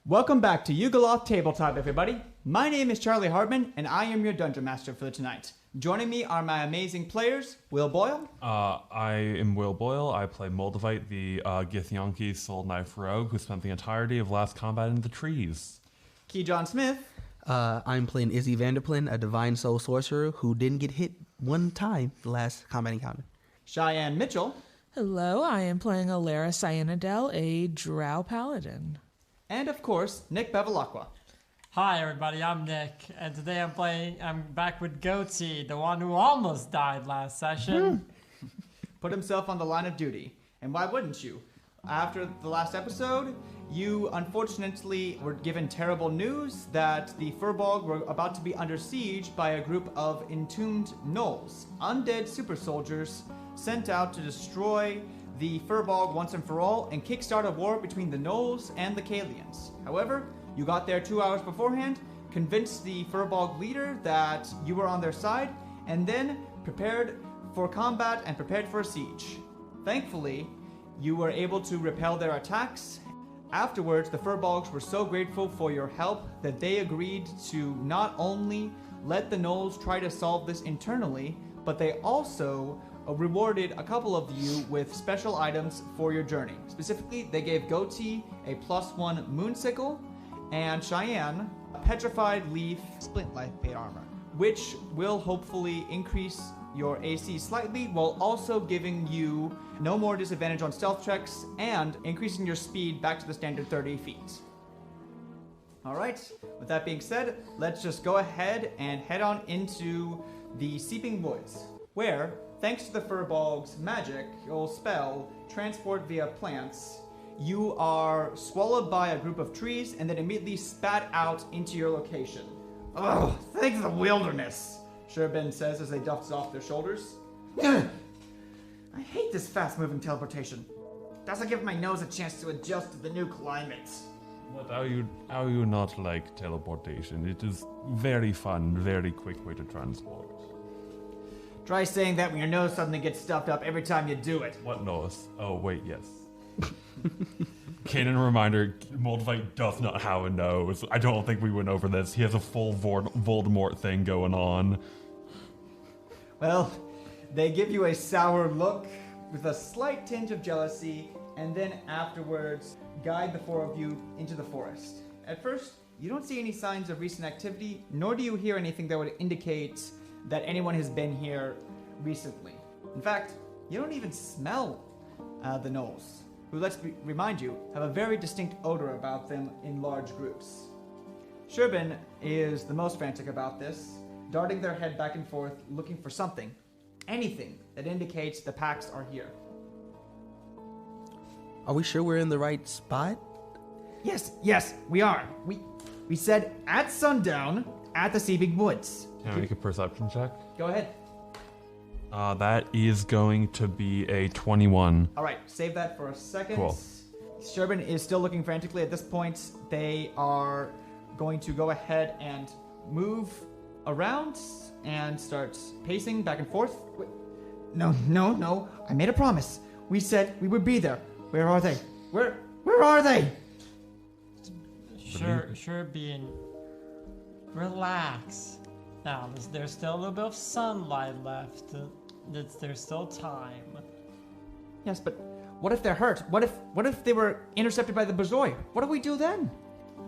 Welcome back to Yugoloth Tabletop, everybody. My name is Charlie Hartman, and I am your Dungeon Master for tonight. Joining me are my amazing players, Will Boyle. I am Will Boyle. I play Moldavite, the Githyanki Soul Knife Rogue, who spent the entirety of last combat in the trees. Key John Smith. I'm playing Ezzie Vanderplin, a Divine Soul Sorcerer who didn't get hit one time the last combat encounter. Cheyenne Mitchell. Hello, I am playing Alerra Cyanidel, a Drow Paladin. And of course, Nick Bevilacqua. Hi everybody, I'm Nick, and today I'm back with Goatee, the one who almost died last session. Put himself on the line of duty. And why wouldn't you? After the last episode, you unfortunately were given terrible news that the Furbolg were about to be under siege by a group of entombed Gnolls, undead super soldiers sent out to destroy the Furbolg once and for all and kickstart a war between the Gnolls and the Kalians. However, you got there 2 hours beforehand, convinced the Furbolg leader that you were on their side, and then prepared for combat and prepared for a siege. Thankfully, you were able to repel their attacks. Afterwards, the Furbolgs were so grateful for your help that they agreed to not only let the Gnolls try to solve this internally, but they also rewarded a couple of you with special items for your journey. Specifically, they gave Goatee a +1 Moonsickle, and Cheyenne a Petrified Leaf Splint Life Plate Armor, which will hopefully increase your AC slightly while also giving you no more disadvantage on stealth checks and increasing your speed back to the standard 30 feet. Alright, with that being said, let's just go ahead and head on into the Seeping Woods, where, thanks to the Furbolg's magical spell, Transport via Plants, you are swallowed by a group of trees and then immediately spat out into your location. Ugh, thank the wilderness, Surebean says as they dust off their shoulders. I hate this fast-moving teleportation. Doesn't give my nose a chance to adjust to the new climate. What are you not like teleportation? It is very fun, very quick way to transport. Try saying that when your nose suddenly gets stuffed up every time you do it. What nose? Oh, wait, yes. Canon reminder, Moldavite does not have a nose. I don't think we went over this. He has a full Voldemort thing going on. Well, they give you a sour look with a slight tinge of jealousy, and then afterwards guide the four of you into the forest. At first, you don't see any signs of recent activity, nor do you hear anything that would indicate that anyone has been here recently. In fact, you don't even smell the Gnolls, who, let's remind you, have a very distinct odor about them in large groups. Surebean is the most frantic about this, darting their head back and forth, looking for something, anything that indicates the packs are here. Are we sure we're in the right spot? Yes, we are. We said at sundown at the Seeping Woods. Can I make a perception check? Go ahead. That is going to be a 21. All right, save that for a second. Cool. Surebean is still looking frantically. At this point, they are going to go ahead and move around and start pacing back and forth. Wait. No. I made a promise. We said we would be there. Where are they? Where are they? Sure, being relax. Now, there's still a little bit of sunlight left. There's still time. Yes, but what if they're hurt? What if they were intercepted by the Borzoi? What do we do then?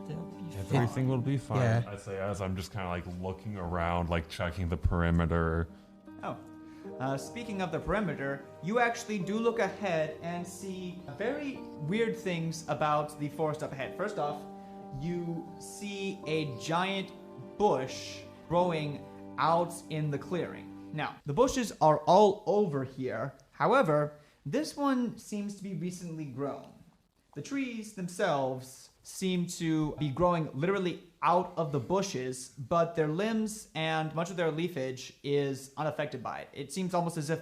They'll be fine. Everything will be fine. Yeah. I say as I'm just kind of like looking around, like checking the perimeter. Oh. Speaking of the perimeter, you actually do look ahead and see very weird things about the forest up ahead. First off, you see a giant bush growing out in the clearing. Now, the bushes are all over here. However, this one seems to be recently grown. The trees themselves seem to be growing literally out of the bushes, but their limbs and much of their leafage is unaffected by it. It seems almost as if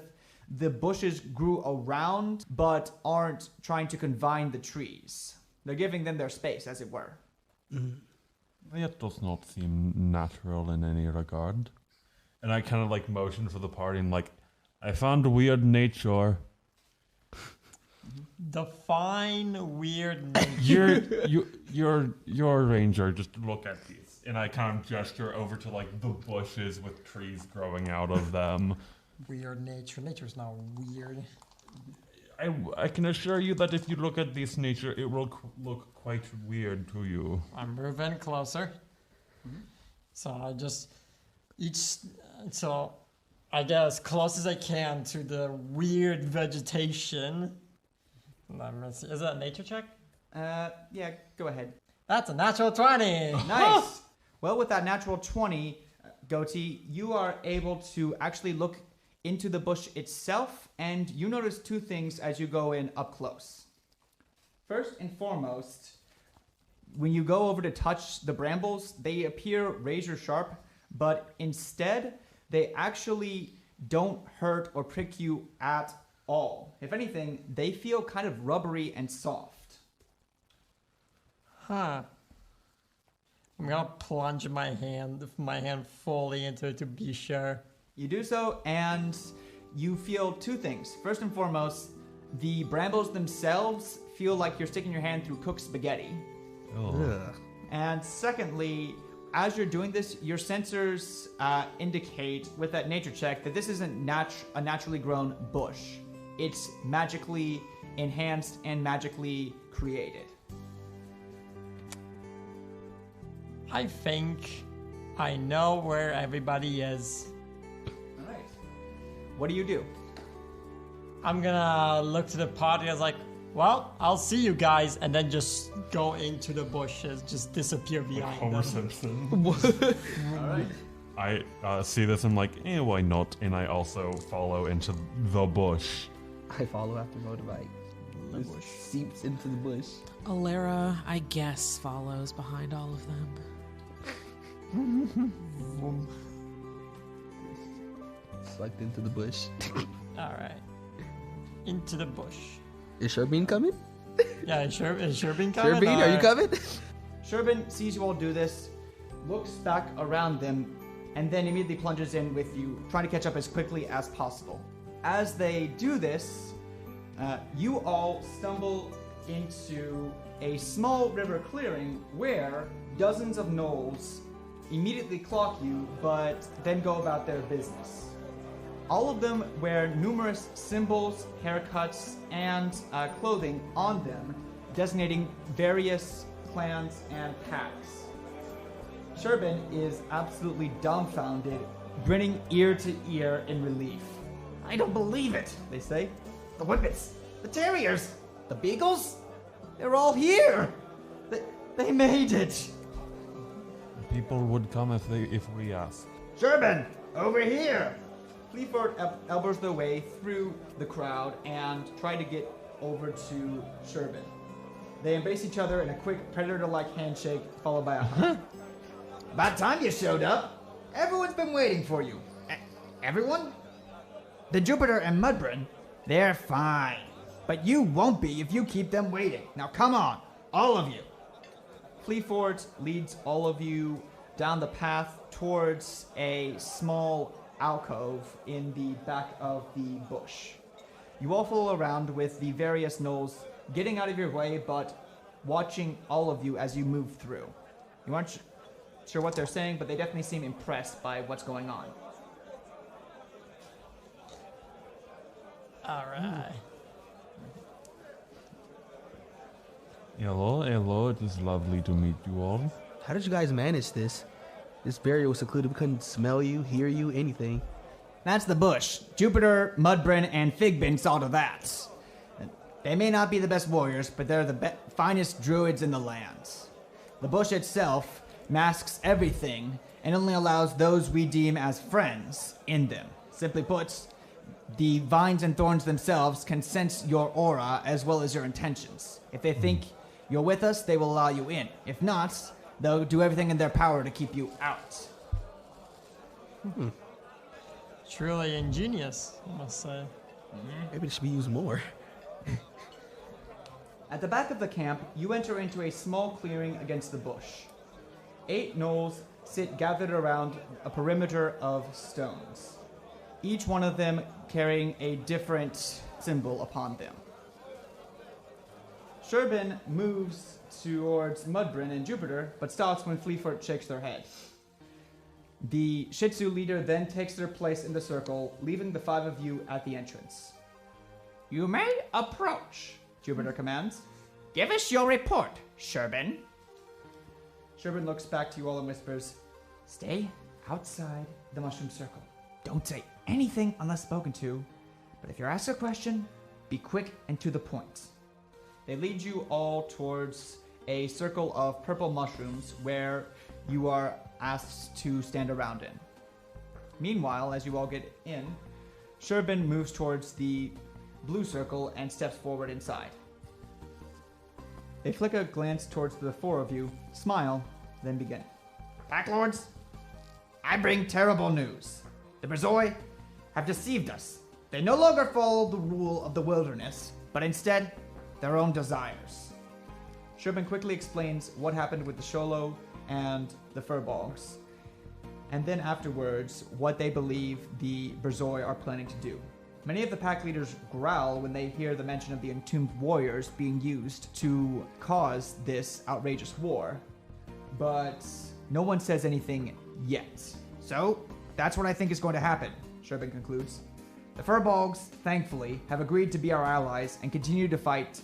the bushes grew around, but aren't trying to confine the trees. They're giving them their space, as it were. That does not seem natural in any regard. And I kind of like motion for the party and like, I found weird nature. Define weird nature. Your ranger. Just look at these, and I kind of gesture over to like the bushes with trees growing out of them. Weird nature. Nature's not weird. I can assure you that if you look at this nature, it will look quite weird to you. I'm moving closer. So I get as close as I can to the weird vegetation. Let me see. Is that a nature check? Yeah, go ahead. That's a natural 20. Nice. Well, with that natural 20, Goatee, you are able to actually look into the bush itself, and you notice two things as you go in up close. First and foremost, when you go over to touch the brambles, they appear razor sharp, but instead, they actually don't hurt or prick you at all. If anything, they feel kind of rubbery and soft. Huh. I'm gonna plunge my hand fully into it to be sure. You do so, and you feel two things. First and foremost, the brambles themselves feel like you're sticking your hand through cooked spaghetti. Ugh. And secondly, as you're doing this, your sensors indicate with that nature check that this isn't a naturally grown bush. It's magically enhanced and magically created. I think I know where everybody is. All right. What do you do? I'm gonna look to the party as like, well, I'll see you guys, and then just go into the bushes, just disappear behind Homer them. Simpson. All right. I see this and I'm like, why not? And I also follow into the bush. I follow after Moldavite. Just seeps into the bush. Alerra, I guess, follows behind all of them. Sucked into the bush. Alright. Into the bush. Is Surebean coming? Yeah, is Surebean coming? Surebean, are you coming? Sherbin sees you all do this, looks back around them, and then immediately plunges in with you, trying to catch up as quickly as possible. As they do this, you all stumble into a small river clearing where dozens of gnolls immediately clock you, but then go about their business. All of them wear numerous symbols, haircuts, and clothing on them, designating various clans and packs. Sherbin is absolutely dumbfounded, grinning ear to ear in relief. I don't believe it, they say. The whippets, the terriers, the beagles, they're all here. They made it. People would come if we asked. Sherbin, over here. Fleaford elbows their way through the crowd and try to get over to Sherbin. They embrace each other in a quick predator-like handshake, followed by a hug. About time you showed up. Everyone's been waiting for you. Everyone? The Jupiter and Mudbrin, they're fine. But you won't be if you keep them waiting. Now come on, all of you. Fleaford leads all of you down the path towards a small alcove in the back of the bush. You all follow around with the various gnolls getting out of your way, but watching all of you as you move through. You aren't sure what they're saying, but they definitely seem impressed by what's going on. Alright. Hello, it is lovely to meet you all. How did you guys manage this? This barrier was secluded. We couldn't smell you, hear you, anything. That's the bush. Jupiter, Mudbrin, and Figbin saw to that. They may not be the best warriors, but they're the finest druids in the lands. The bush itself masks everything and only allows those we deem as friends in them. Simply put, the vines and thorns themselves can sense your aura as well as your intentions. If they think you're with us, they will allow you in. If not, they'll do everything in their power to keep you out. Truly ingenious, I must say. Maybe it should be used more. At the back of the camp, you enter into a small clearing against the bush. 8 gnolls sit gathered around a perimeter of stones, each one of them carrying a different symbol upon them. Surebean moves towards Mudbrin and Jupiter, but stops when Fleetfoot shakes their head. The Shih Tzu leader then takes their place in the circle, leaving the 5 of you at the entrance. You may approach, Jupiter commands. Give us your report, Surebean. Surebean looks back to you all and whispers, Stay outside the mushroom circle. Don't say anything unless spoken to, but if you're asked a question, be quick and to the point. They lead you all towards a circle of purple mushrooms where you are asked to stand around in. Meanwhile, as you all get in, Surebean moves towards the blue circle and steps forward inside. They flick a glance towards the 4 of you, smile, then begin. Pack Lords, I bring terrible news. The Borzoi have deceived us. They no longer follow the rule of the wilderness, but instead their own desires. Surebean quickly explains what happened with the Sholo and the Furbolgs, and then afterwards what they believe the Borzoi are planning to do. Many of the pack leaders growl when they hear the mention of the entombed warriors being used to cause this outrageous war, but no one says anything yet. So, that's what I think is going to happen, Surebean concludes. The Furbolgs, thankfully, have agreed to be our allies and continue to fight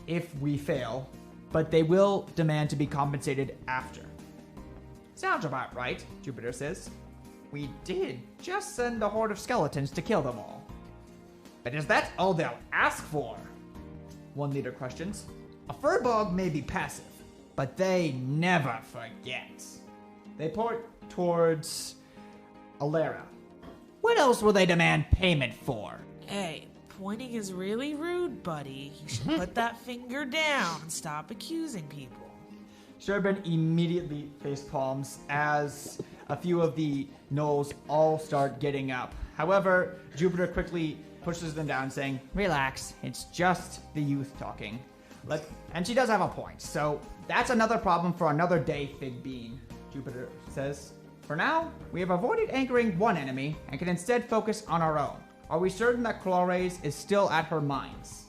if we fail, but they will demand to be compensated after. Sounds about right, Jupiter says. We did just send a horde of skeletons to kill them all. But is that all they'll ask for? One leader questions. A Furbolg may be passive, but they never forget. They point towards Alerra. What else will they demand payment for? Hey, pointing is really rude, buddy. You should put that finger down and stop accusing people. Surebean immediately face palms as a few of the gnolls all start getting up. However, Jupiter quickly pushes them down, saying, Relax, it's just the youth talking. And she does have a point, so that's another problem for another day, Fig Bean, Jupiter says. For now, we have avoided anchoring one enemy and can instead focus on our own. Are we certain that Clawraise is still at her mines?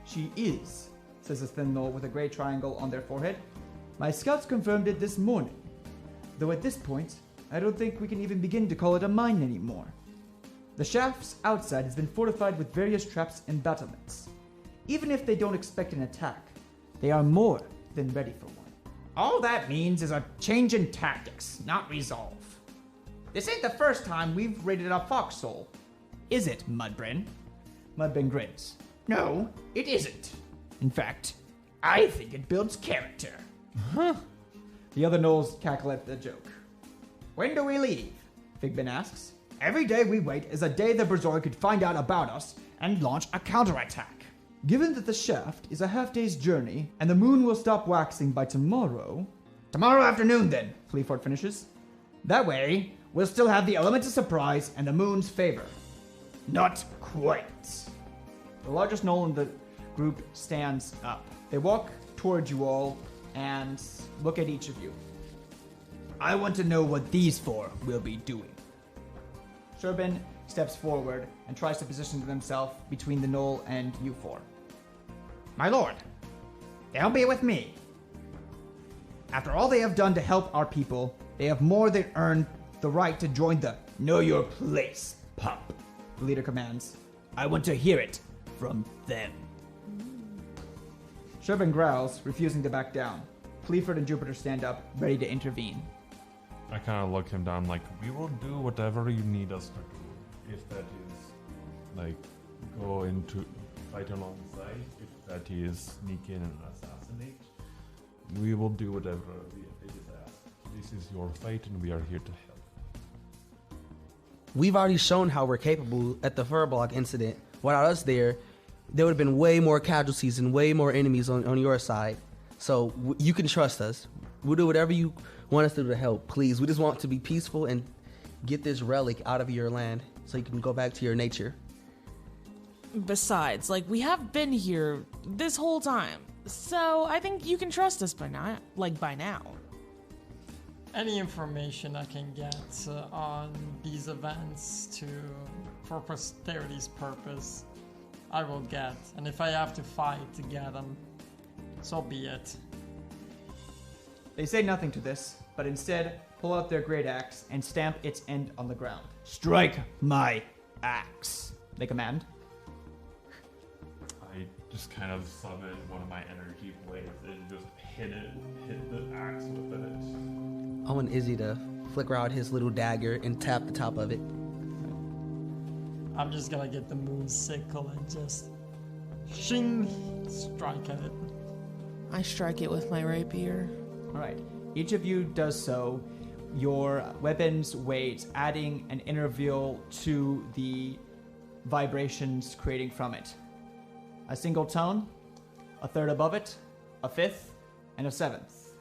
She is, says a thin gnoll with a gray triangle on their forehead. My scouts confirmed it this morning. Though at this point, I don't think we can even begin to call it a mine anymore. The shaft's outside has been fortified with various traps and battlements. Even if they don't expect an attack, they are more than ready for one. All that means is a change in tactics, not resolve. This ain't the first time we've raided a foxhole. Is it, Mudbrin? Mudbrin grins. No, it isn't. In fact, I think it builds character. Huh? The other gnolls cackle at the joke. When do we leave? Figbin asks. Every day we wait is a day the Borzoi could find out about us and launch a counterattack. Given that the shaft is a half-day's journey and the moon will stop waxing by tomorrow... Tomorrow afternoon, then, Fleetfoot finishes. That way, we'll still have the element of surprise and the moon's favor. Not quite. The largest gnoll in the group stands up. They walk towards you all and look at each of you. I want to know what these 4 will be doing. Surebean steps forward and tries to position himself between the gnoll and you 4. My lord, they'll be with me. After all they have done to help our people, they have more than earned the right to join the Know Your Place pump, the leader commands. I want to hear it from them. Surebean growls, refusing to back down. Fleetfoot and Jupiter stand up, ready to intervene. I kind of look him down like, we will do whatever you need us to do. If that is, like, go into fight alongside, if that is sneak in and assassinate, we will do whatever it is asked. This is your fight and we are here to help. We've already shown how we're capable at the Furbolg incident. Without us there would have been way more casualties and way more enemies on your side. So you can trust us. We'll do whatever you want us to do to help. Please, we just want to be peaceful and get this relic out of your land so you can go back to your nature. Besides, we have been here this whole time, so I think you can trust us by now. Any information I can get on these events for posterity's purpose, I will get. And if I have to fight to get them, so be it. They say nothing to this, but instead pull out their great axe and stamp its end on the ground. Strike my axe, they command. I just kind of summon one of my energy blades and just hit the axe with it. I want Izzy to flicker out his little dagger and tap the top of it. I'm just gonna get the moon sickle and just shing, strike at it. I strike it with my rapier. All right, each of you does so. Your weapon's weight adding an interval to the vibrations creating from it. A single tone, a third above it, a fifth, and a seventh.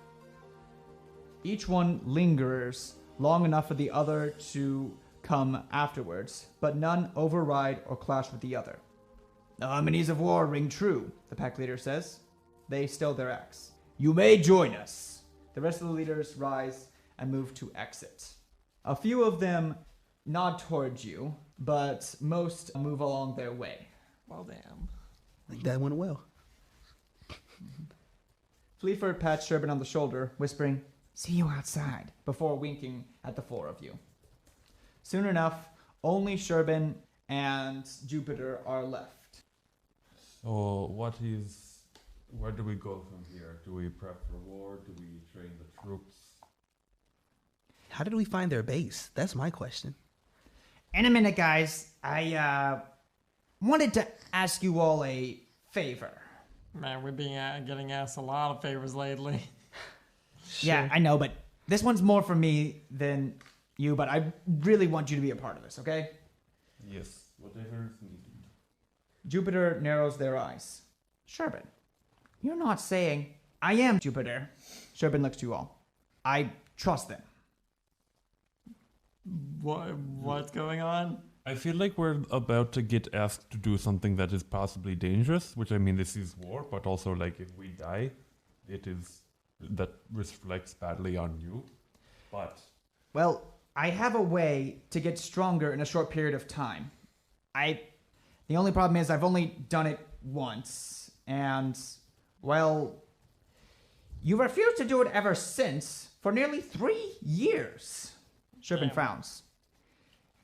Each one lingers long enough for the other to come afterwards, but none override or clash with the other. The harmonies of war ring true, the pack leader says. They still their axe. You may join us. The rest of the leaders rise and move to exit. A few of them nod towards you, but most move along their way. Well, damn. I think that went well. Fleaford pats Surebean on the shoulder, whispering, "See you outside," before winking at the four of you. Soon enough, only Surebean and Jupiter are left. So where do we go from here? Do we prep for war? Do we train the troops? How did we find their base? That's my question. In a minute, guys. I wanted to ask you all a favor. Man, we're getting asked a lot of favors lately. Yeah, I know, but this one's more for me than you, but I really want you to be a part of this, okay? Yes, whatever is needed. Jupiter narrows their eyes. Surebean, you're not saying, "I am Jupiter." Surebean looks to you all. I trust them. What's going on? I feel like we're about to get asked to do something that is possibly dangerous, which I mean, this is war, but also like if we die, that reflects badly on you. But Well, I have a way to get stronger in a short period of time. The only problem is I've only done it once, and, well, you refused to do it ever since for nearly 3 years. Surebean Yeah. frowns.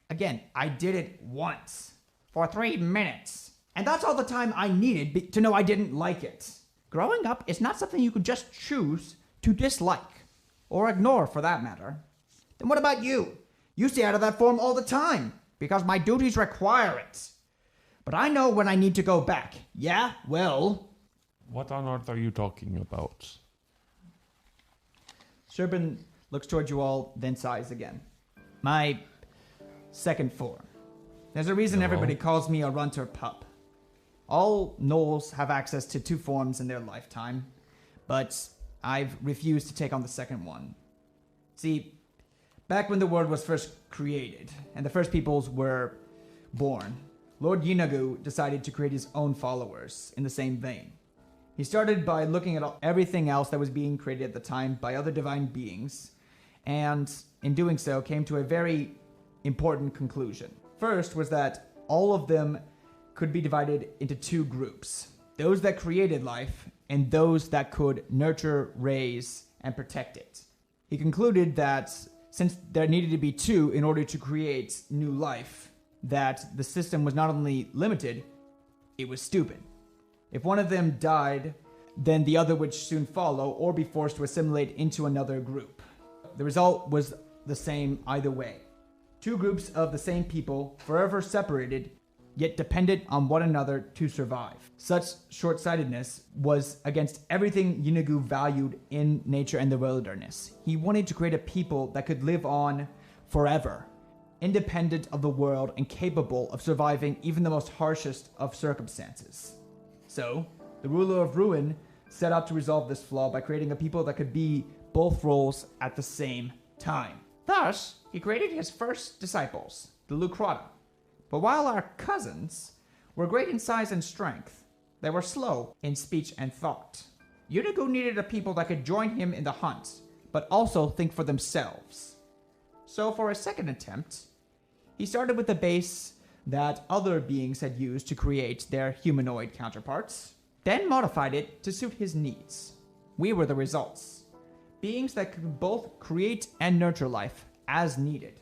Again, I did it once for 3 minutes, and that's all the time I needed to know I didn't like it. Growing up is not something you can just choose to dislike, or ignore for that matter. Then what about you? You stay out of that form all the time, because my duties require it. But I know when I need to go back. Yeah, well... what on earth are you talking about? Surebean looks towards you all, then sighs again. My second form. There's a reason everybody calls me a runter pup. All gnolls have access to 2 forms in their lifetime, but I've refused to take on the second one. See, back when the world was first created, and the first peoples were born, Lord Yugoloth decided to create his own followers in the same vein. He started by looking at everything else that was being created at the time by other divine beings, and in doing so came to a very important conclusion. First was that all of them could be divided into 2 groups. Those that created life, and those that could nurture, raise, and protect it. He concluded that since there needed to be 2 in order to create new life, that the system was not only limited, it was stupid. If one of them died, then the other would soon follow or be forced to assimilate into another group. The result was the same either way. 2 groups of the same people, forever separated, yet dependent on one another to survive. Such short-sightedness was against everything Yugoloth valued in nature and the wilderness. He wanted to create a people that could live on forever, independent of the world and capable of surviving even the most harshest of circumstances. So, the ruler of Ruin set out to resolve this flaw by creating a people that could be both roles at the same time. Thus, he created his first disciples, the Lucrata. But while our cousins were great in size and strength, they were slow in speech and thought. Yugoloth needed a people that could join him in the hunt, but also think for themselves. So for a second attempt, he started with a base that other beings had used to create their humanoid counterparts, then modified it to suit his needs. We were the results. Beings that could both create and nurture life as needed.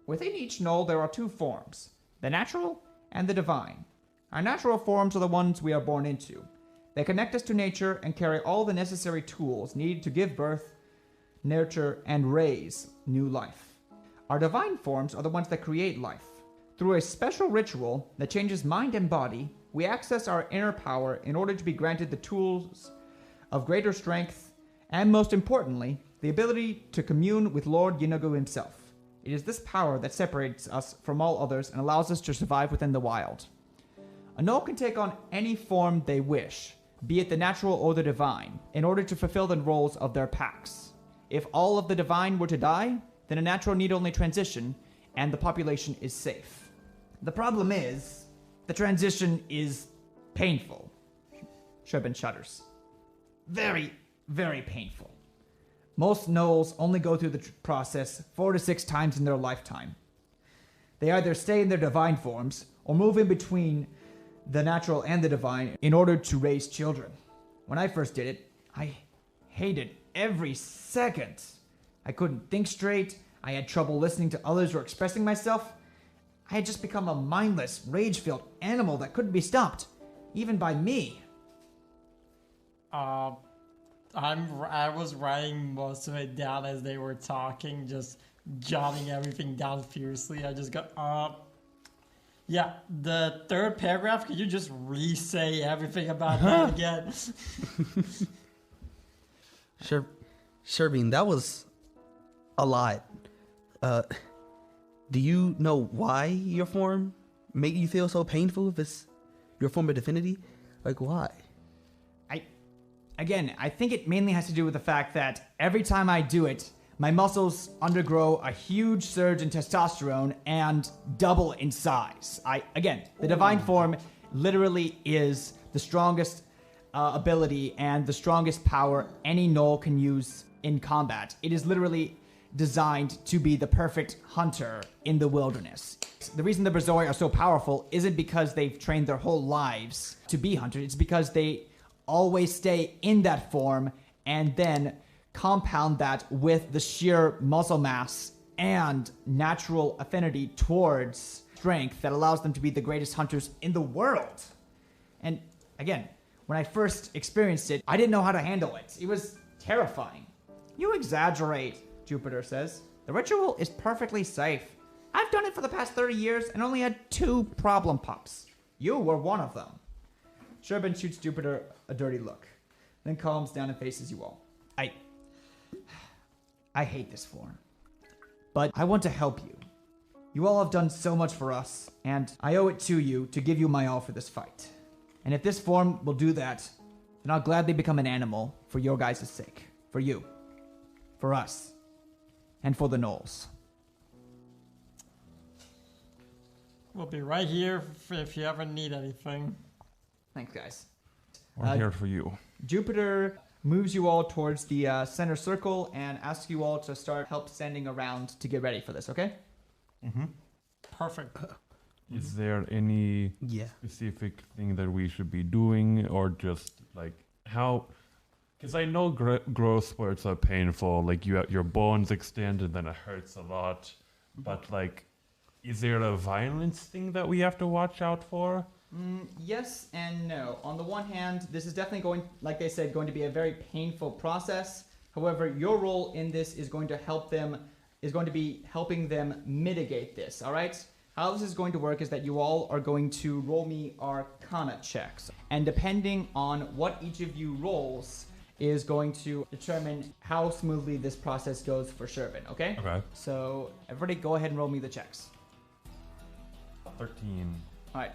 Within each Gnoll there are two forms, the natural and the divine. Our natural forms are the ones we are born into. They connect us to nature and carry all the necessary tools needed to give birth, nurture, and raise new life. Our divine forms are the ones that create life. Through a special ritual that changes mind and body, we access our inner power in order to be granted the tools of greater strength and, most importantly, the ability to commune with Lord Yinagu himself. It is this power that separates us from all others and allows us to survive within the wild. A Gnoll can take on any form they wish, be it the natural or the divine, in order to fulfill the roles of their packs. If all of the divine were to die, then a natural need only transition, and the population is safe. The problem is, the transition is painful. Surebean shudders. Very, very painful. Most Gnolls only go through the process 4 to 6 times in their lifetime. They either stay in their divine forms, or move in between the natural and the divine in order to raise children. When I first did it, I hated every second. I couldn't think straight, I had trouble listening to others or expressing myself. I had just become a mindless, rage-filled animal that couldn't be stopped, even by me. I was writing most of it down as they were talking, just jotting everything down fiercely. I just got, yeah, the third paragraph, could you just re-say everything about that again? Sure, Surebean, that was a lot. Do you know why your form made you feel so painful if it's your form of divinity? Like, why? I think it mainly has to do with the fact that every time I do it, my muscles undergo a huge surge in testosterone and double in size. The divine form literally is the strongest ability and the strongest power any Gnoll can use in combat. It is literally designed to be the perfect hunter in the wilderness. The reason the Borzoi are so powerful isn't because they've trained their whole lives to be hunters. It's because they always stay in that form and then compound that with the sheer muscle mass and natural affinity towards strength that allows them to be the greatest hunters in the world. And again, when I first experienced it, I didn't know how to handle it. It was terrifying. You exaggerate, Jupiter says. The ritual is perfectly safe. I've done it for the past 30 years and only had 2 problem pups. You were one of them. Surebean shoots Jupiter a dirty look, then calms down and faces you all. I hate this form, but I want to help you. You all have done so much for us, and I owe it to you to give you my all for this fight. And if this form will do that, then I'll gladly become an animal for your guys' sake. For you. For us. And for the Gnolls. We'll be right here if you ever need anything. Thanks, guys. We're here for you. Jupiter moves you all towards the center circle and asks you all to start help standing around to get ready for this, okay? Mm-hmm. Perfect. Is there any specific thing that we should be doing, or just like how? Because I know growth spurts are painful. Like your bones extend and then it hurts a lot. But like, is there a violence thing that we have to watch out for? Yes and no. On the one hand, this is definitely going, like they said, going to be a very painful process. However, your role in this is going to be helping them mitigate this, all right? How this is going to work is that you all are going to roll me Arcana checks. And depending on what each of you rolls is going to determine how smoothly this process goes for Surebean, okay? Okay. So, everybody go ahead and roll me the checks. 13. All right.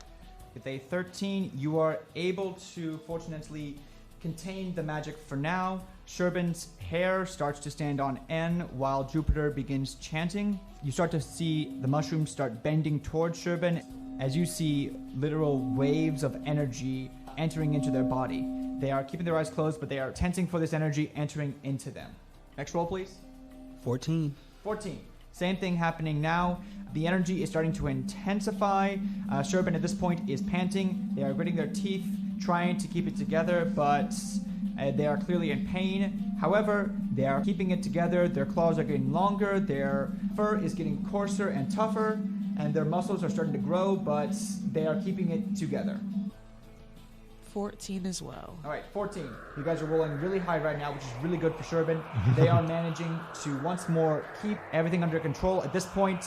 With a 13, you are able to, fortunately, contain the magic for now. Surebean's hair starts to stand on end while Jupiter begins chanting. You start to see the mushrooms start bending towards Surebean as you see literal waves of energy entering into their body. They are keeping their eyes closed, but they are tensing for this energy entering into them. Next roll, please. 14. 14. Same thing happening now. The energy is starting to intensify. Surebean at this point is panting. They are gritting their teeth, trying to keep it together, but they are clearly in pain. However, they are keeping it together. Their claws are getting longer. Their fur is getting coarser and tougher, and their muscles are starting to grow, but they are keeping it together. 14 as well. All right, 14. You guys are rolling really high right now, which is really good for Surebean. They are managing to once more keep everything under control. At this point,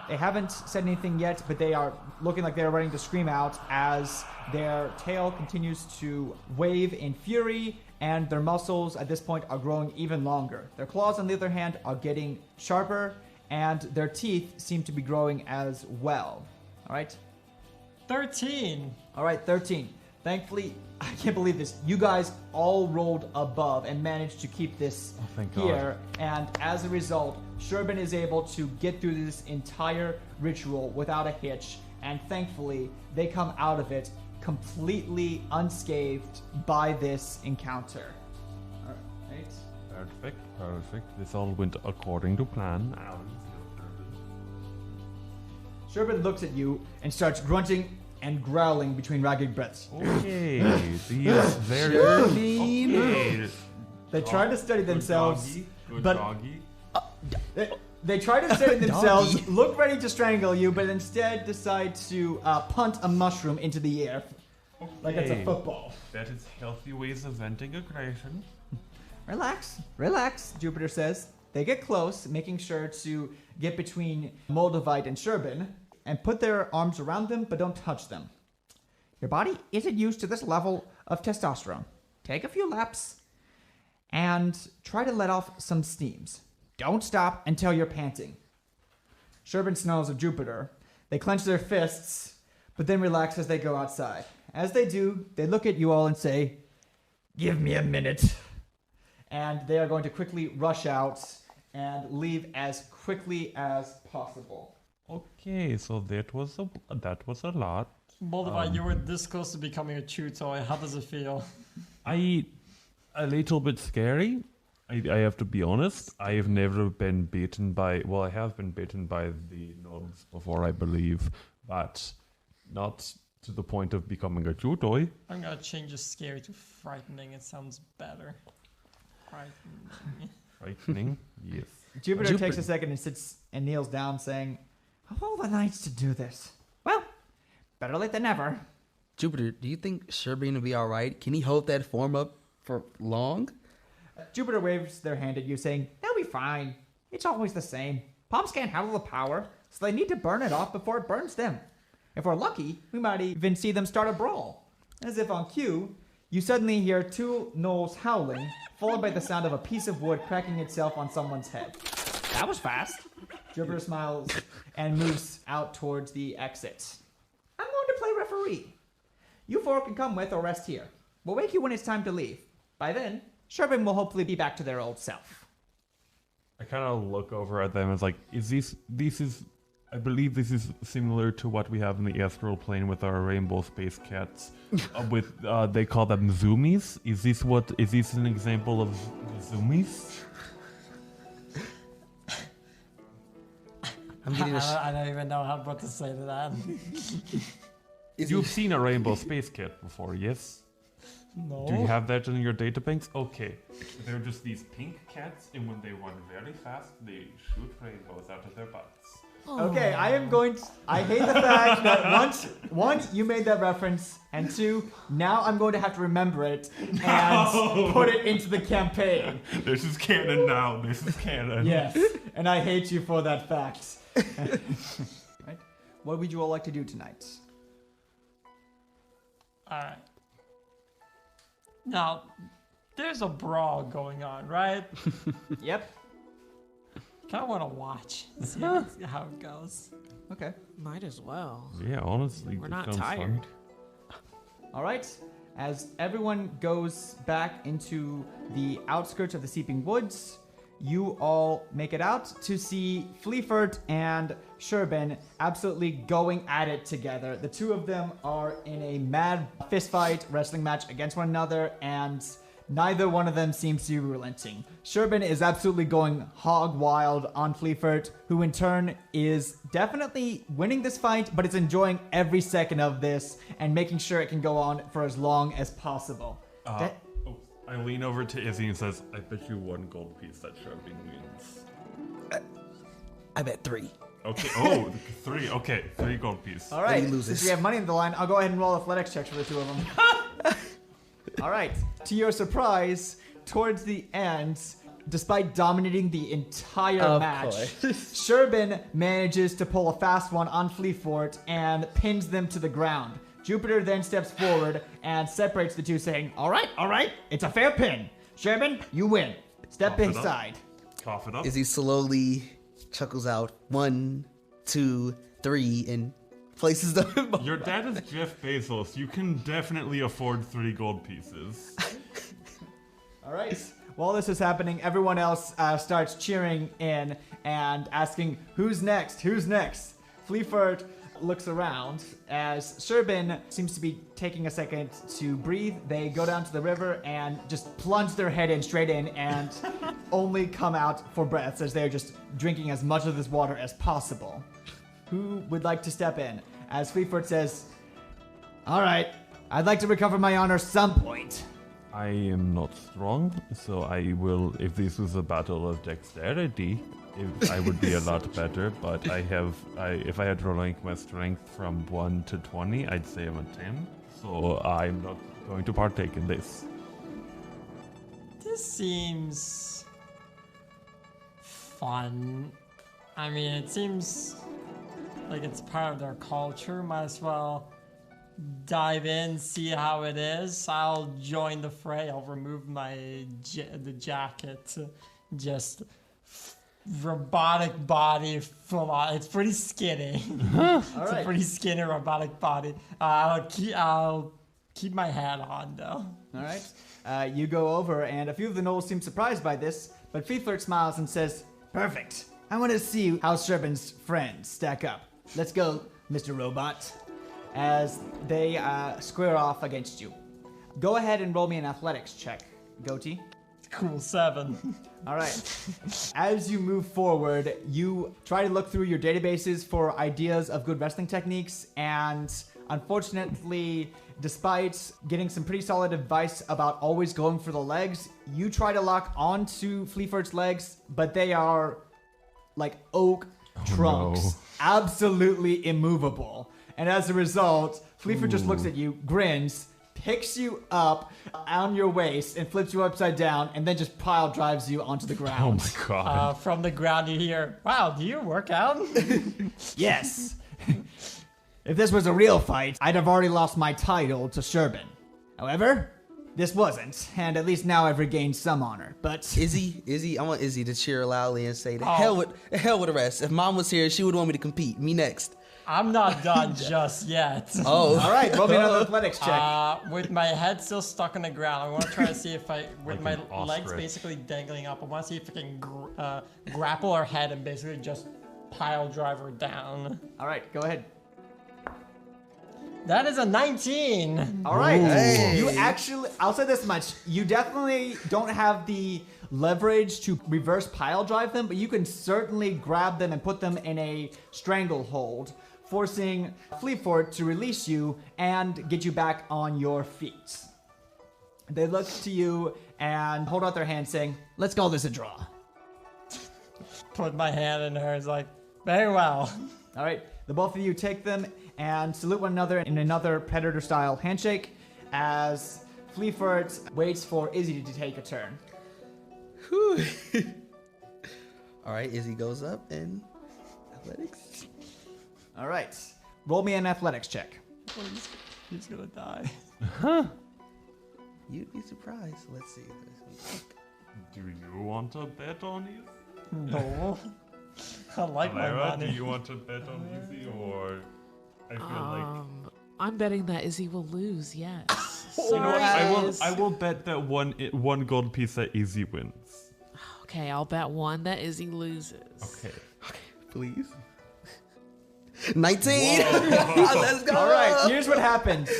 they haven't said anything yet, but they are looking like they're ready to scream out as their tail continues to wave in fury, and their muscles at this point are growing even longer. Their claws, on the other hand, are getting sharper, and their teeth seem to be growing as well. All right? 13. All right, 13. Thankfully, I can't believe this. You guys all rolled above and managed to keep this thank here. And as a result, Surebean is able to get through this entire ritual without a hitch. And thankfully, they come out of it completely unscathed by this encounter. All right. Perfect. This all went according to plan. Surebean looks at you and starts grunting and growling between ragged breaths. Okay, these very okay. They try to steady themselves, Good but doggy. they try to steady themselves, look ready to strangle you, but instead decide to punt a mushroom into the air like it's a Okay. football. That is healthy ways of venting aggression. Relax, Jupiter says. They get close, making sure to get between Moldavite and Surebean, and put their arms around them, but don't touch them. Your body isn't used to this level of testosterone. Take a few laps and try to let off some steams. Don't stop until you're panting. Surebean smells of Jupiter. They clench their fists, but then relax as they go outside. As they do, they look at you all and say, "Give me a minute." And they are going to quickly rush out and leave as quickly as possible. Okay, so that was a lot. Moldavite, you were this close to becoming a chew toy. How does it feel? A little bit scary. I have to be honest. I have never been bitten by. Well, I have been bitten by the gnomes before, I believe, but not to the point of becoming a chew toy. I'm gonna change the scary to frightening. It sounds better. Frightening. Frightening, yes. Jupiter takes a second and sits and kneels down, saying, "Of all the nights to do this, well, better late than never." Jupiter, do you think Surebean will be all right? Can he hold that form up for long? Jupiter waves their hand at you, saying, "They'll be fine. It's always the same. Palms can't handle the power, so they need to burn it off before it burns them. If we're lucky, we might even see them start a brawl." As if on cue, you suddenly hear two gnolls howling, followed by the sound of a piece of wood cracking itself on someone's head. "That was fast." Jupiter smiles and moves out towards the exit. "I'm going to play referee. You four can come with or rest here. We'll wake you when it's time to leave. By then, Surebean will hopefully be back to their old self." I kind of look over at them as like, I believe this is similar to what we have in the astral plane with our rainbow space cats. They call them zoomies. Is this an example of zoomies? I'm getting I don't even know what to say to that. You've seen a rainbow space cat before, yes? No. Do you have that in your databanks? Okay. They're just these pink cats, and when they run very fast, they shoot rainbows out of their butts. Okay, I hate the fact that one, you made that reference, and two, now I'm going to have to remember it and put it into the campaign. This is canon now. This is canon. Yes, and I hate you for that fact. Right? What would you all like to do tonight? Alright. Now, there's a brawl going on, right? Yep. Kind of want to watch, see how it goes. Okay. Might as well. Yeah, honestly, We're that not sounds fun. tired. All right. As everyone goes back into the outskirts of the Seeping Woods, you all make it out to see Fleaford and Surebean absolutely going at it together. The two of them are in a mad fistfight wrestling match against one another, and neither one of them seems to be relenting. Surebean is absolutely going hog wild on Fleafort, who in turn is definitely winning this fight, but is enjoying every second of this and making sure it can go on for as long as possible. I lean over to Izzy and says, I bet you 1 gold piece that Surebean wins. I bet 3. Okay. Oh, 3. Okay, 3 gold piece. All right, Then he loses. since we have money in the line, I'll go ahead and roll athletics checks for the two of them. All right, to your surprise, towards the end, despite dominating the entire match, Surebean manages to pull a fast one on Fleafort and pins them to the ground. Jupiter then steps forward and separates the two, saying, all right, it's a fair pin. Surebean, you win. Step Cough it up. inside. Cough it up. Izzy slowly chuckles out 1, 2, 3, and places them. Your dad is Jeff Bezos. You can definitely afford 3 gold pieces. All right. While this is happening, everyone else starts cheering in and asking, who's next? Who's next? Fleafort looks around as Surebean seems to be taking a second to breathe. They go down to the river and just plunge their head in straight in and only come out for breaths as they're just drinking as much of this water as possible. Who would like to step in? As Fleafort says, all right, I'd like to recover my honor some point. I am not strong, so I will, if this is a battle of dexterity, I would be a lot better, but if I had to rank my strength from 1 to 20, I'd say I'm a 10, so I'm not going to partake in this. This seems fun. I mean, it seems like it's part of their culture. Might as well dive in, see how it is. I'll join the fray. I'll remove the jacket. Just robotic body full on. It's pretty skinny. It's a pretty skinny robotic body. I'll keep my hat on though. All right. You go over, and a few of the gnolls seem surprised by this, but Fleafort smiles and says, perfect. I want to see how Surebean's friends stack up. Let's go, Mr. Robot. As they square off against you. Go ahead and roll me an athletics check, Goatee. Cool, 7. All right. As you move forward, you try to look through your databases for ideas of good wrestling techniques, and unfortunately, despite getting some pretty solid advice about always going for the legs, you try to lock onto Fleafort's legs, but they are like oak trunks, absolutely immovable. And as a result, Fleafort just looks at you, grins, picks you up on your waist and flips you upside down, and then just pile drives you onto the ground. Oh my god. From the ground you hear, wow, do you work out? Yes. If this was a real fight, I'd have already lost my title to Surebean. However, this wasn't, and at least now I've regained some honor. But Izzy, I want Izzy to cheer loudly and say, the hell with the rest. If Mom was here, she would want me to compete. Me next. I'm not done just yet. Oh. all right, roll me another athletics check. With my head still stuck on the ground, I want to try to see if with Like my an legs ostrich. basically dangling up, I want to see if I can grapple her head and basically just pile drive her down. All right, go ahead. That is a 19. All right. Hey. You actually, I'll say this much. You definitely don't have the leverage to reverse pile drive them, but you can certainly grab them and put them in a stranglehold, forcing Fleafort to release you and get you back on your feet. They look to you and hold out their hand saying, let's call this a draw. Put my hand in hers like, very well. All right. The both of you take them and salute one another in another Predator-style handshake as Fleafort waits for Izzy to take a turn. Whew. All right, Izzy goes up and athletics. All right. Roll me an athletics check. Please, he's gonna die. You'd be surprised. Let's see. Do you want to bet on Izzy? No. I like my Alerra, money. do you want to bet on Izzy, or I feel I'm betting that Izzy will lose, yes. you know what? Sorry, I will bet that one gold piece that Izzy wins. Okay, I'll bet 1 that Izzy loses. Okay. Please. 19. Let's go. All right, here's what happens.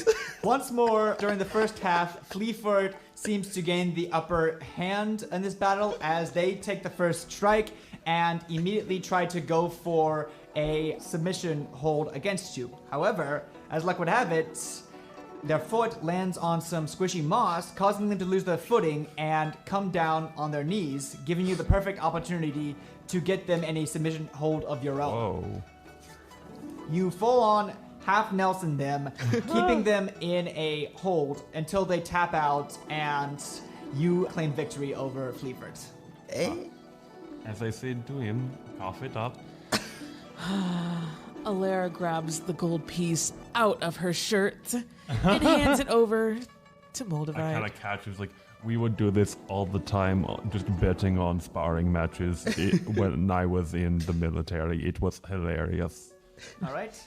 Once more, during the first half, Fleaford seems to gain the upper hand in this battle as they take the first strike and immediately try to go for a submission hold against you. However, as luck would have it, their foot lands on some squishy moss, causing them to lose their footing and come down on their knees, giving you the perfect opportunity to get them in a submission hold of your own. Whoa. You full on half Nelson them, keeping them in a hold until they tap out and you claim victory over Fleaford. As I said to him, cough it up. Alerra grabs the gold piece out of her shirt and hands it over to I kind Moldavite. of catch it. Like, we would do this all the time, just betting on sparring matches when I was in the military. It was hilarious. All right.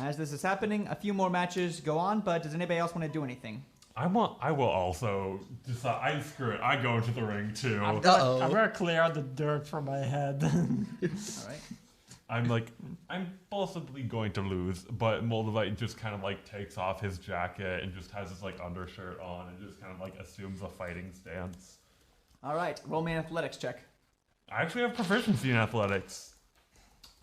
As this is happening, a few more matches go on, but does anybody else want to do anything? I will also decide. Screw it. I go to the ring too. I'm gonna clear out the dirt from my head. All right. I'm possibly going to lose, but Moldavite just kind of like takes off his jacket and just has his like undershirt on and just kind of like assumes a fighting stance. All right. Roll me an athletics check. I actually have proficiency in athletics.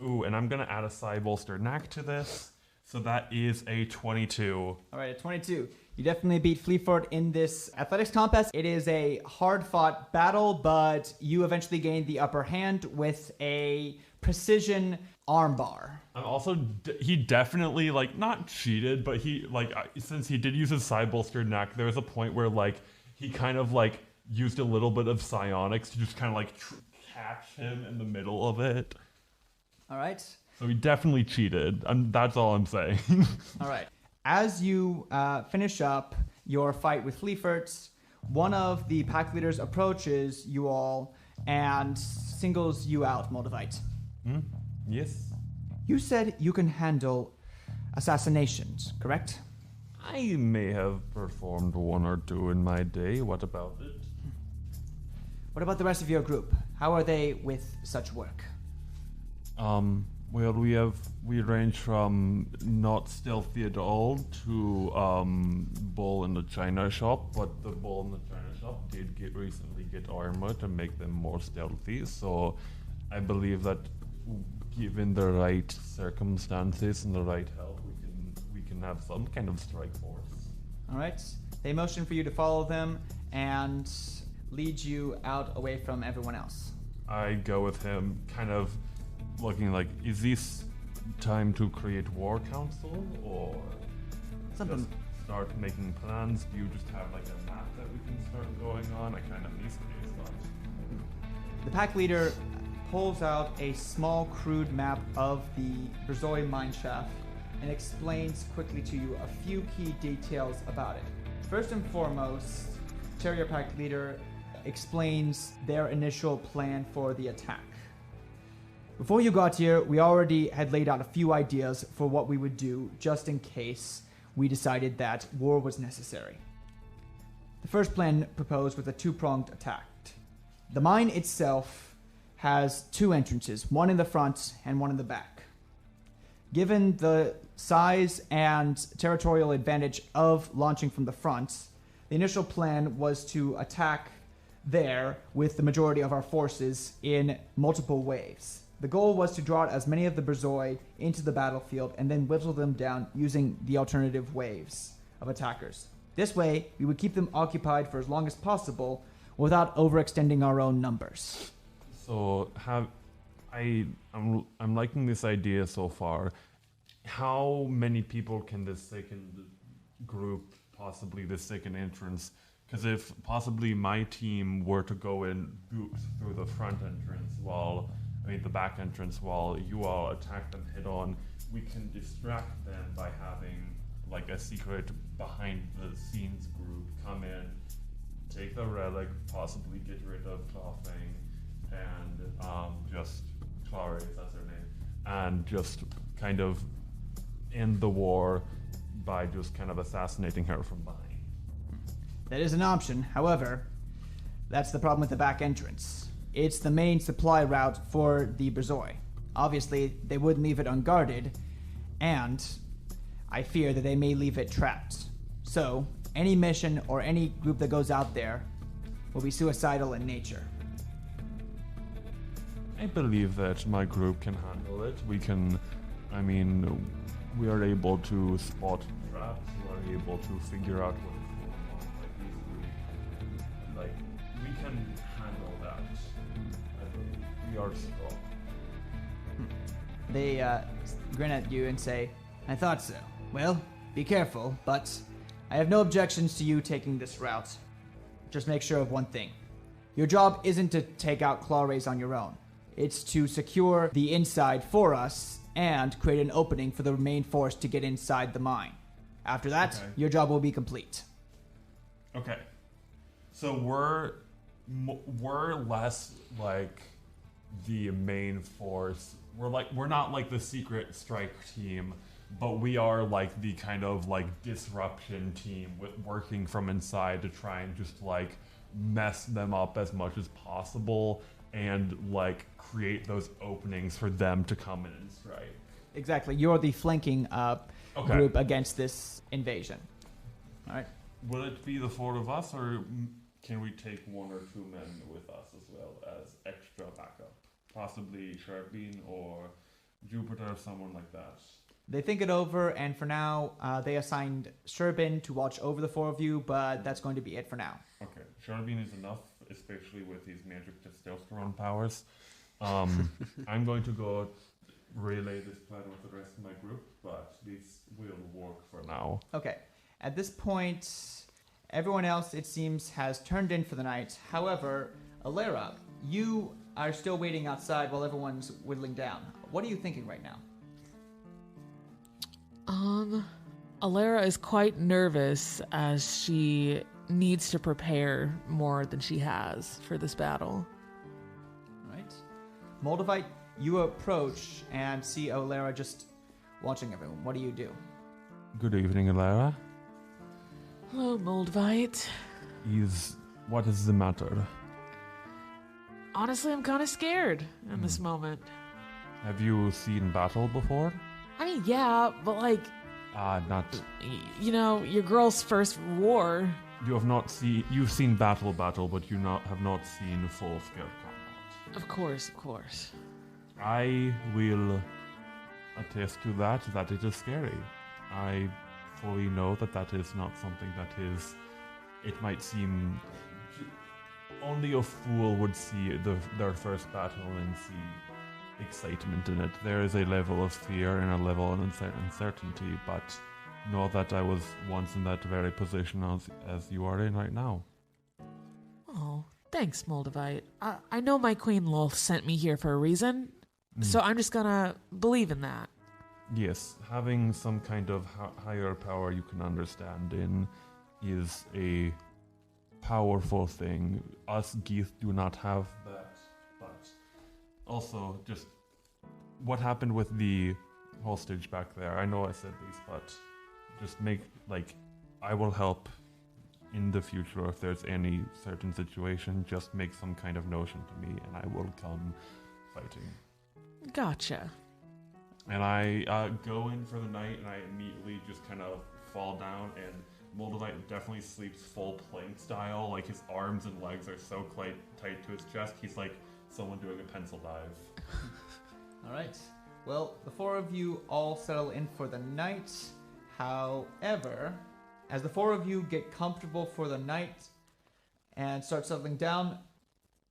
Ooh, and I'm gonna add a side bolster knack to this, so that is a 22. All right, at 22. You definitely beat Fleaford in this athletics contest. It is a hard-fought battle, but you eventually gained the upper hand with a precision armbar. I'm also, he definitely, like, not cheated, but he, like, since he did use his side bolster knack, there was a point where, like, he kind of, like, used a little bit of psionics to just kind of, like, catch him in the middle of it. All right. So he definitely cheated. That's all I'm saying. All right. As you finish up your fight with Fleaford, one of the pack leaders approaches you all and singles you out, Moldavite. Yes. You said you can handle assassinations, correct? I may have performed one or two in my day. What about it? What about the rest of your group? How are they with such work? Well, we range from not stealthy at all to bull in the china shop, but the bull in the china shop did recently get armor to make them more stealthy. So, I believe that given the right circumstances and the right help, we can have some kind of strike force. All right. They motion for you to follow them and lead you out away from everyone else. I go with him, kind of looking like, is this time to create war council or Something. just start making plans? Do you just have like a map that we can start going on? I kind of need some stuff. The pack leader pulls out a small, crude map of the Borzoi mine shaft and explains quickly to you a few key details about it. First and foremost, Terrier pack leader explains their initial plan for the attack. Before you got here, we already had laid out a few ideas for what we would do just in case we decided that war was necessary. The first plan proposed was a two-pronged attack. The mine itself has two entrances, one in the front and one in the back. Given the size and territorial advantage of launching from the front, the initial plan was to attack there with the majority of our forces in multiple waves. The goal was to draw out as many of the Borzoi into the battlefield and then whittle them down using the alternative waves of attackers. This way, we would keep them occupied for as long as possible without overextending our own numbers. So I'm liking this idea so far. How many people can this second group, possibly this second entrance? Because if possibly my team were to go in through the front entrance the back entrance while you all attack them head on, we can distract them by having like a secret behind the scenes group come in, take the relic, possibly get rid of Clawfang, and just Clawraise, that's her name, and just kind of end the war by just kind of assassinating her from behind. That is an option. However, that's the problem with the back entrance. It's the main supply route for the Borzoi. Obviously, they wouldn't leave it unguarded, and I fear that they may leave it trapped. So, any mission or any group that goes out there will be suicidal in nature. I believe that my group can handle it. We are able to spot traps. We are able to figure out what is going on. Like, we can handle that. I believe we are strong. They grin at you and say, I thought so. Well, be careful, but I have no objections to you taking this route. Just make sure of one thing. Your job isn't to take out Clawraise on your own. It's to secure the inside for us and create an opening for the main force to get inside the mine. After that, your job will be complete. Okay. So we're less like the main force. We're not like the secret strike team, but we are like the kind of like disruption team with working from inside to try and just like mess them up as much as possible and like create those openings for them to come in and strike. Exactly. You're the flanking group against this invasion. All right. Will it be the four of us, or can we take one or two men with us as well as extra backup? Possibly Surebean or Jupiter, someone like that. They think it over, and for now, they assigned Surebean to watch over the four of you, but that's going to be it for now. Okay. Surebean is enough, especially with these magic testosterone powers. I'm going to go relay this plan with the rest of my group, but this will work for now. Okay. At this point, everyone else, it seems, has turned in for the night. However, Alerra, you are still waiting outside while everyone's whittling down. What are you thinking right now? Alerra is quite nervous as she needs to prepare more than she has for this battle. Right. Moldavite, you approach and see Alerra just watching everyone. What do you do? Good evening, Alerra. Hello, Moldavite. What is the matter? Honestly, I'm kind of scared in this moment. Have you seen battle before? I mean, yeah, but like... Not... You know, your girl's first war. You've seen battle, but you have not seen full-scale combat. Of course. I will attest to that it is scary. I fully know that is not something that is... It might seem... Only a fool would see their first battle and see excitement in it. There is a level of fear and a level of uncertainty, but know that I was once in that very position as you are in right now. Oh, thanks, Moldavite. I know my Queen Loth sent me here for a reason, so I'm just gonna believe in that. Yes, having some kind of higher power you can understand in is a powerful thing. Us Geeth do not have that, but also just what happened with the hostage back there. I know I said this, but just I will help in the future if there's any certain situation. Just make some kind of notion to me and I will come fighting. Gotcha. And I go in for the night and I immediately just kind of fall down, and Moldavite definitely sleeps full plank style. Like his arms and legs are so tight to his chest. He's like someone doing a pencil dive. All right. Well, the four of you all settle in for the night. However, as the four of you get comfortable for the night and start settling down,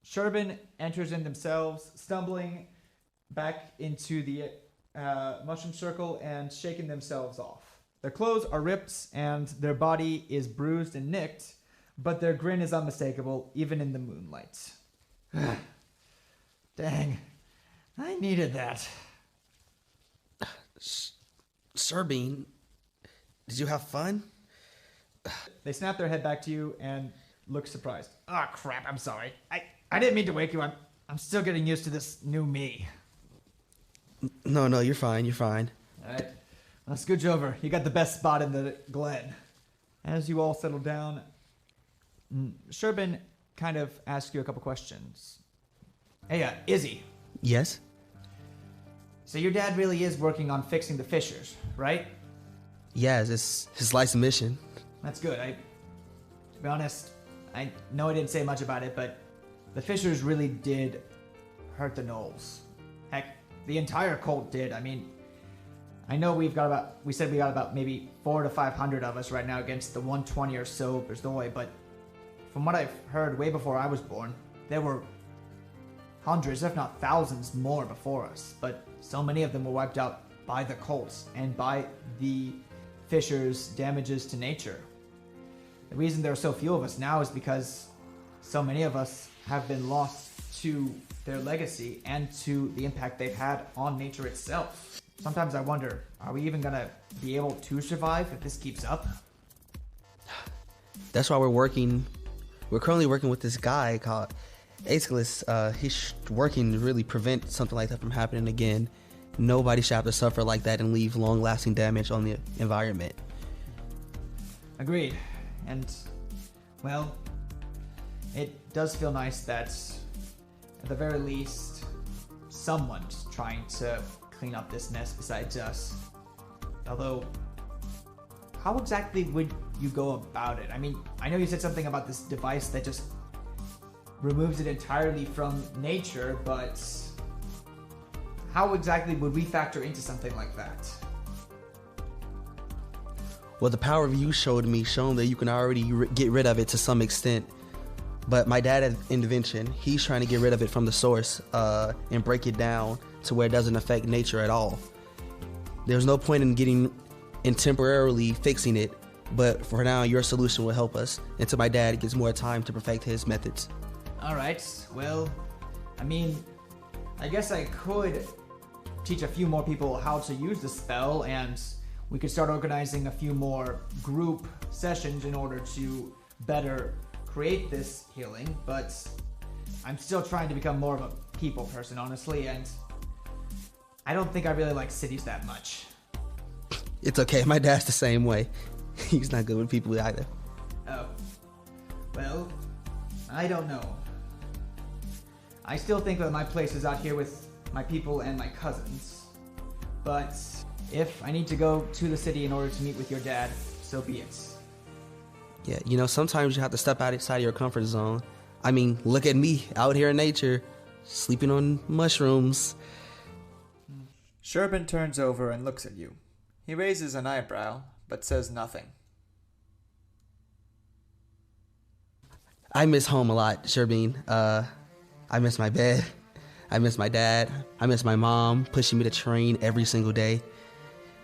Surebean enters in themselves, stumbling back into the mushroom circle and shaking themselves off. Their clothes are ripped and their body is bruised and nicked, but their grin is unmistakable, even in the moonlight. Dang, I needed that. Surebean, did you have fun? They snap their head back to you and look surprised. Oh crap, I'm sorry. I didn't mean to wake you. I'm still getting used to this new me. No, you're fine. Alright. Well, scooch over. You got the best spot in the glen. As you all settle down, Surebean kind of asks you a couple questions. Hey, Ezzie. Yes? So your dad really is working on fixing the fissures, right? Yes, it's his life's mission. That's good. To be honest, I know I didn't say much about it, but the fissures really did hurt the Gnolls. Heck, the entire cult did. I mean, I know we said we got about maybe 400 to 500 of us right now against the 120 or so Borzoi, but from what I've heard way before I was born, there were hundreds, if not thousands more before us, but so many of them were wiped out by the cults and by the fissures' damages to nature. The reason there are so few of us now is because so many of us have been lost to their legacy and to the impact they've had on nature itself. Sometimes I wonder, are we even gonna be able to survive if this keeps up? That's why we're currently working with this guy called Aeschylus. He's working to really prevent something like that from happening again. Nobody should have to suffer like that and leave long-lasting damage on the environment. Agreed. And, well, it does feel nice that, at the very least, someone's trying to clean up this mess besides us. Although, how exactly would you go about it? I mean, I know you said something about this device that just removes it entirely from nature, but how exactly would we factor into something like that? Well, the power of you showed that you can already get rid of it to some extent. But my dad had intervention. He's trying to get rid of it from the source and break it down to where it doesn't affect nature at all. There's no point in temporarily fixing it, but for now, your solution will help us until my dad gets more time to perfect his methods. Alright, well, I mean, I guess I could teach a few more people how to use the spell, and we could start organizing a few more group sessions in order to better create this healing, but I'm still trying to become more of a people person, honestly, and I don't think I really like cities that much. It's okay, my dad's the same way. He's not good with people either. Oh. Well, I don't know. I still think that my place is out here with my people and my cousins, but if I need to go to the city in order to meet with your dad, so be it. Yeah, sometimes you have to step outside of your comfort zone. I mean, look at me, out here in nature, sleeping on mushrooms. Surebean turns over and looks at you. He raises an eyebrow, but says nothing. I miss home a lot, Surebean. I miss my bed. I miss my dad. I miss my mom pushing me to train every single day.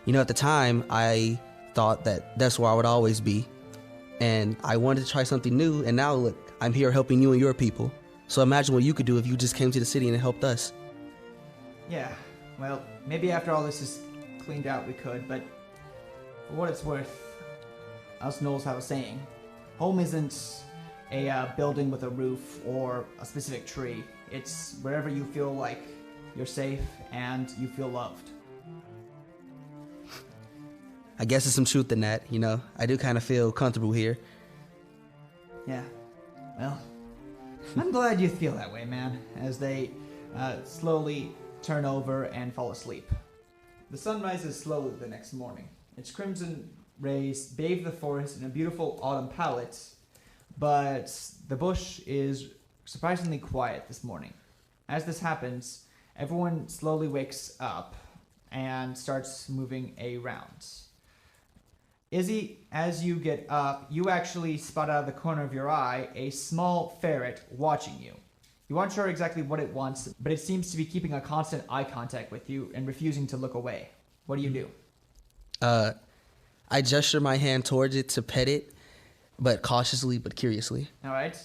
At the time, I thought that that's where I would always be. And I wanted to try something new, and now look, I'm here helping you and your people. So imagine what you could do if you just came to the city and helped us. Yeah, well, maybe after all this is cleaned out we could, but for what it's worth, us Gnolls have a saying. Home isn't a building with a roof or a specific tree. It's wherever you feel like you're safe and you feel loved. I guess there's some truth in that, I do kind of feel comfortable here. Yeah, well, I'm glad you feel that way, man, as they slowly turn over and fall asleep. The sun rises slowly the next morning. Its crimson rays bathe the forest in a beautiful autumn palette, but the bush is surprisingly quiet this morning. As this happens, everyone slowly wakes up and starts moving around. Ezzie, as you get up, you actually spot out of the corner of your eye a small ferret watching you. You aren't sure exactly what it wants, but it seems to be keeping a constant eye contact with you and refusing to look away. What do you do? I gesture my hand towards it to pet it, but cautiously but curiously. All right.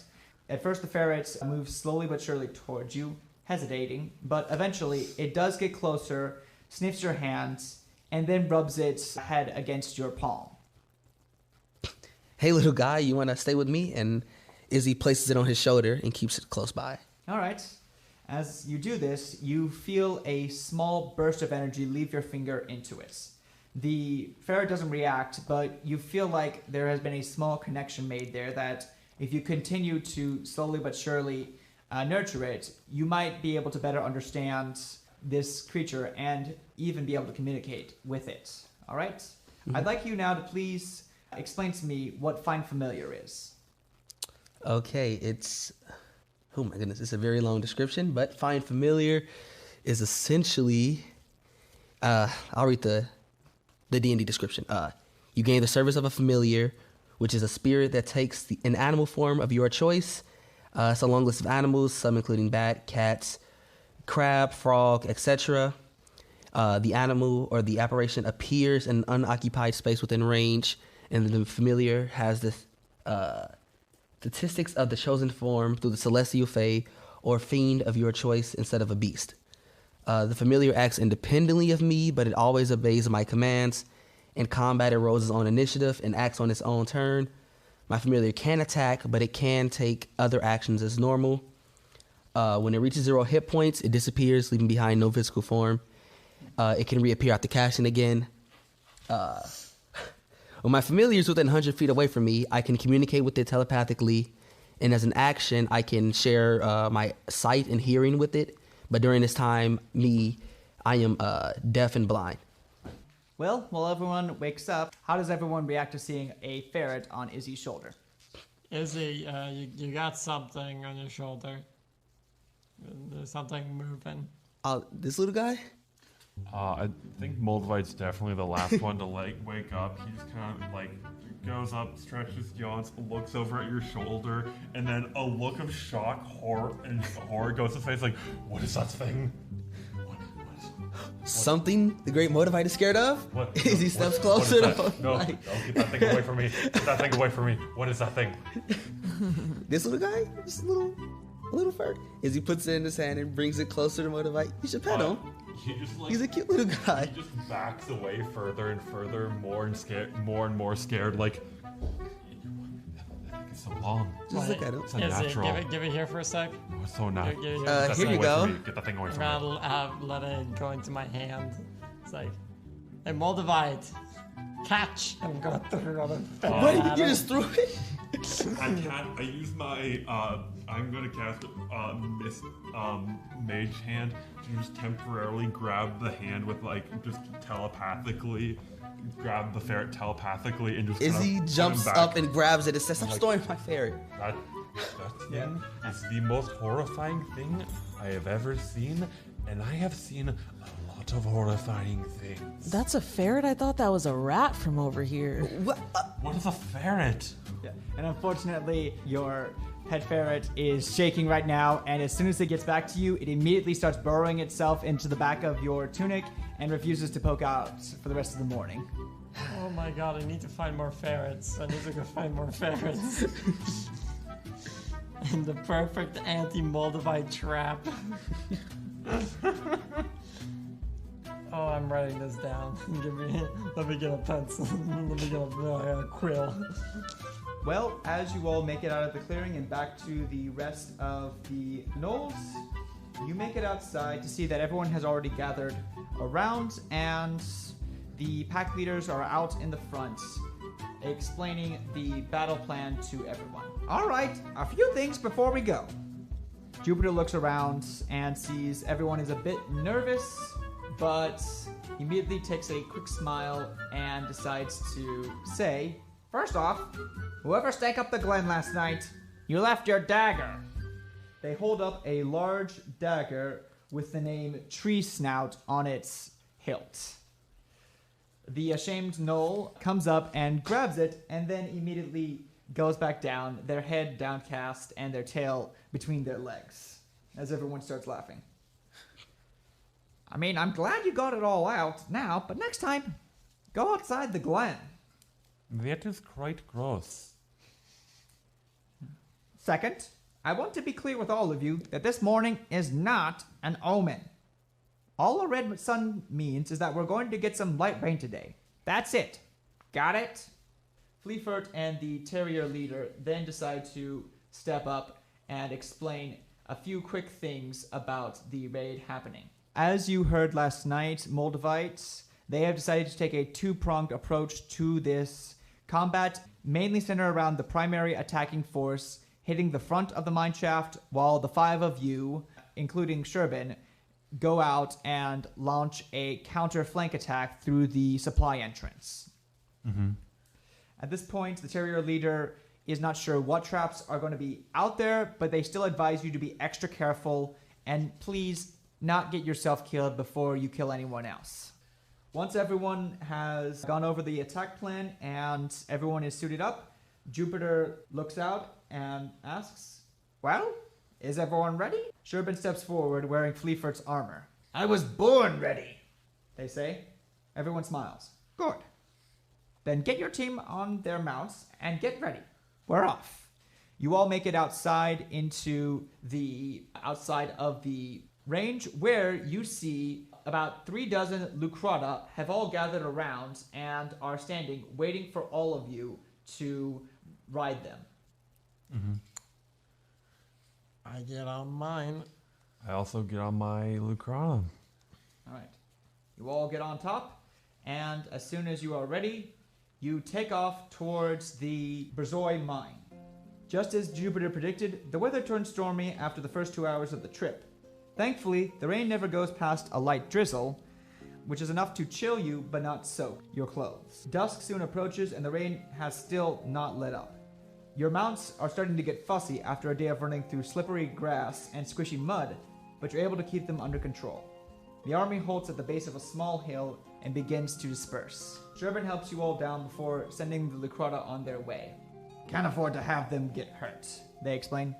At first, the ferret moves slowly but surely towards you, hesitating, but eventually it does get closer, sniffs your hands, and then rubs its head against your palm. Hey, little guy, you want to stay with me? And Ezzie places it on his shoulder and keeps it close by. All right. As you do this, you feel a small burst of energy leave your finger into it. The ferret doesn't react, but you feel like there has been a small connection made there that if you continue to slowly but surely nurture it, you might be able to better understand this creature and even be able to communicate with it. All right? Mm-hmm. I'd like you now to please Explain to me what Find Familiar is. Okay, it's... Oh my goodness, it's a very long description, but Find Familiar is essentially... I'll read the D&D description. You gain the service of a familiar, which is a spirit that takes an animal form of your choice. It's a long list of animals, some including bat, cats, crab, frog, etc. The animal or the apparition appears in an unoccupied space within range, and the familiar has the statistics of the chosen form through the celestial fae or fiend of your choice instead of a beast. The familiar acts independently of me, but it always obeys my commands. In combat, it rolls its own initiative and acts on its own turn. My familiar can attack, but it can take other actions as normal. When it reaches 0 hit points, it disappears, leaving behind no physical form. It can reappear after casting again. When my familiar is within 100 feet away from me, I can communicate with it telepathically, and as an action, I can share my sight and hearing with it. But during this time, I am deaf and blind. Well, while everyone wakes up, how does everyone react to seeing a ferret on Izzie's shoulder? Izzy, you got something on your shoulder. There's something moving. This little guy? I think Moldavite's definitely the last one to wake up. He just kind of goes up, stretches, yawns, looks over at your shoulder, and then a look of shock, horror goes to his face. Like, what is that thing? Something the great Moldavite is scared of? What? As he steps closer to No, get that thing away from me. Get that thing away from me. What is that thing? This little guy? Just a little fur. As he puts it in his hand and brings it closer to Moldavite, you should pet him. He's a cute little guy. He just backs away further and further, more and more scared. Like, it's so long. Just look at him. It's unnatural. Give it here for a sec. Oh, it's so natural. Here you go. Get that thing away I'm from me. gonna let it go into my hand. It's like, hey, Moldavite, catch! I'm gonna throw it on the What? You just threw it? I can't. I use my. I'm gonna cast Mage Hand to just temporarily grab the hand with just telepathically grab the ferret telepathically and just. Izzy jumps up and grabs it and says, "Stop storing my ferret." That thing is the most horrifying thing I have ever seen, and I have seen a lot of horrifying things. That's a ferret? I thought that was a rat from over here. What is a ferret? Yeah. And unfortunately, your pet ferret is shaking right now, and as soon as it gets back to you, it immediately starts burrowing itself into the back of your tunic and refuses to poke out for the rest of the morning. Oh my god, I need to find more ferrets. I need to go find more ferrets. And the perfect anti-Moldavite trap. Oh, I'm writing this down. Let me get a pencil. Let me get a quill. Well, as you all make it out of the clearing and back to the rest of the gnolls, you make it outside to see that everyone has already gathered around, and the pack leaders are out in the front explaining the battle plan to everyone. All right, a few things before we go. Jupiter looks around and sees everyone is a bit nervous, but immediately takes a quick smile and decides to say, first off, whoever stank up the glen last night, you left your dagger. They hold up a large dagger with the name Tree Snout on its hilt. The ashamed Gnoll comes up and grabs it, and then immediately goes back down, their head downcast and their tail between their legs, as everyone starts laughing. I mean, I'm glad you got it all out now, but next time, go outside the glen. That is quite gross. Second, I want to be clear with all of you that this morning is not an omen. All a red sun means is that we're going to get some light rain today. That's it. Got it? Fleafert and the terrier leader then decide to step up and explain a few quick things about the raid happening. As you heard last night, Moldavites, they have decided to take a two-pronged approach to this combat, mainly centered around the primary attacking force hitting the front of the mineshaft, while the five of you, including Surebean, go out and launch a counter flank attack through the supply entrance. Mm-hmm. At this point, the terrier leader is not sure what traps are going to be out there, but they still advise you to be extra careful and please not get yourself killed before you kill anyone else. Once everyone has gone over the attack plan and everyone is suited up, Jupiter looks out and asks, "Well, is everyone ready?" Surebean steps forward wearing Fleefert's armor. "I was born ready," they say. Everyone smiles. "Good. Then get your team on their mounts and get ready. We're off." You all make it outside into the outside of the range where you see about 36 Lucrata have all gathered around and are standing waiting for all of you to ride them. Mm-hmm. I get on mine. I also get on my Lucrana. All right. You all get on top, and as soon as you are ready, you take off towards the Borzoi mine. Just as Jupiter predicted, the weather turned stormy after the first 2 hours of the trip. Thankfully, the rain never goes past a light drizzle, which is enough to chill you but not soak your clothes. Dusk soon approaches and the rain has still not let up. Your mounts are starting to get fussy after a day of running through slippery grass and squishy mud, but you're able to keep them under control. The army halts at the base of a small hill and begins to disperse. Surebean helps you all down before sending the Lucrata on their way. "Can't afford to have them get hurt," they explain.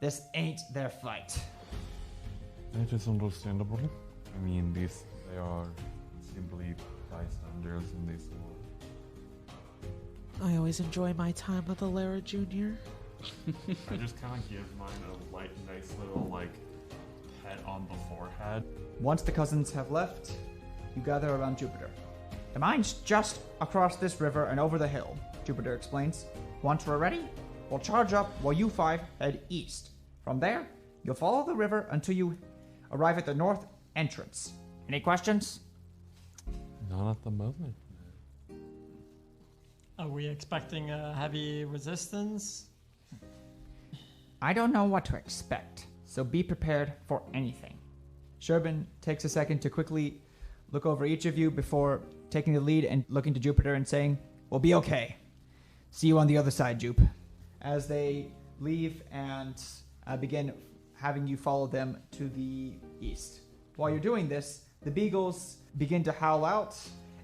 "This ain't their fight." That is understandable. I mean, they are simply bystanders in this war. I always enjoy my time with Alerra Jr. I just kind of give mine a nice little, pet on the forehead. Once the cousins have left, you gather around Jupiter. "The mine's just across this river and over the hill," Jupiter explains. "Once we're ready, we'll charge up while you 5 head east. From there, you'll follow the river until you arrive at the north entrance. Any questions?" Not at the moment. Are we expecting a heavy resistance? "I don't know what to expect, so be prepared for anything." Surebean takes a second to quickly look over each of you before taking the lead and looking to Jupiter and saying, "We'll be okay. See you on the other side, Jupe." As they leave and begin having you follow them to the east. While you're doing this, the beagles begin to howl out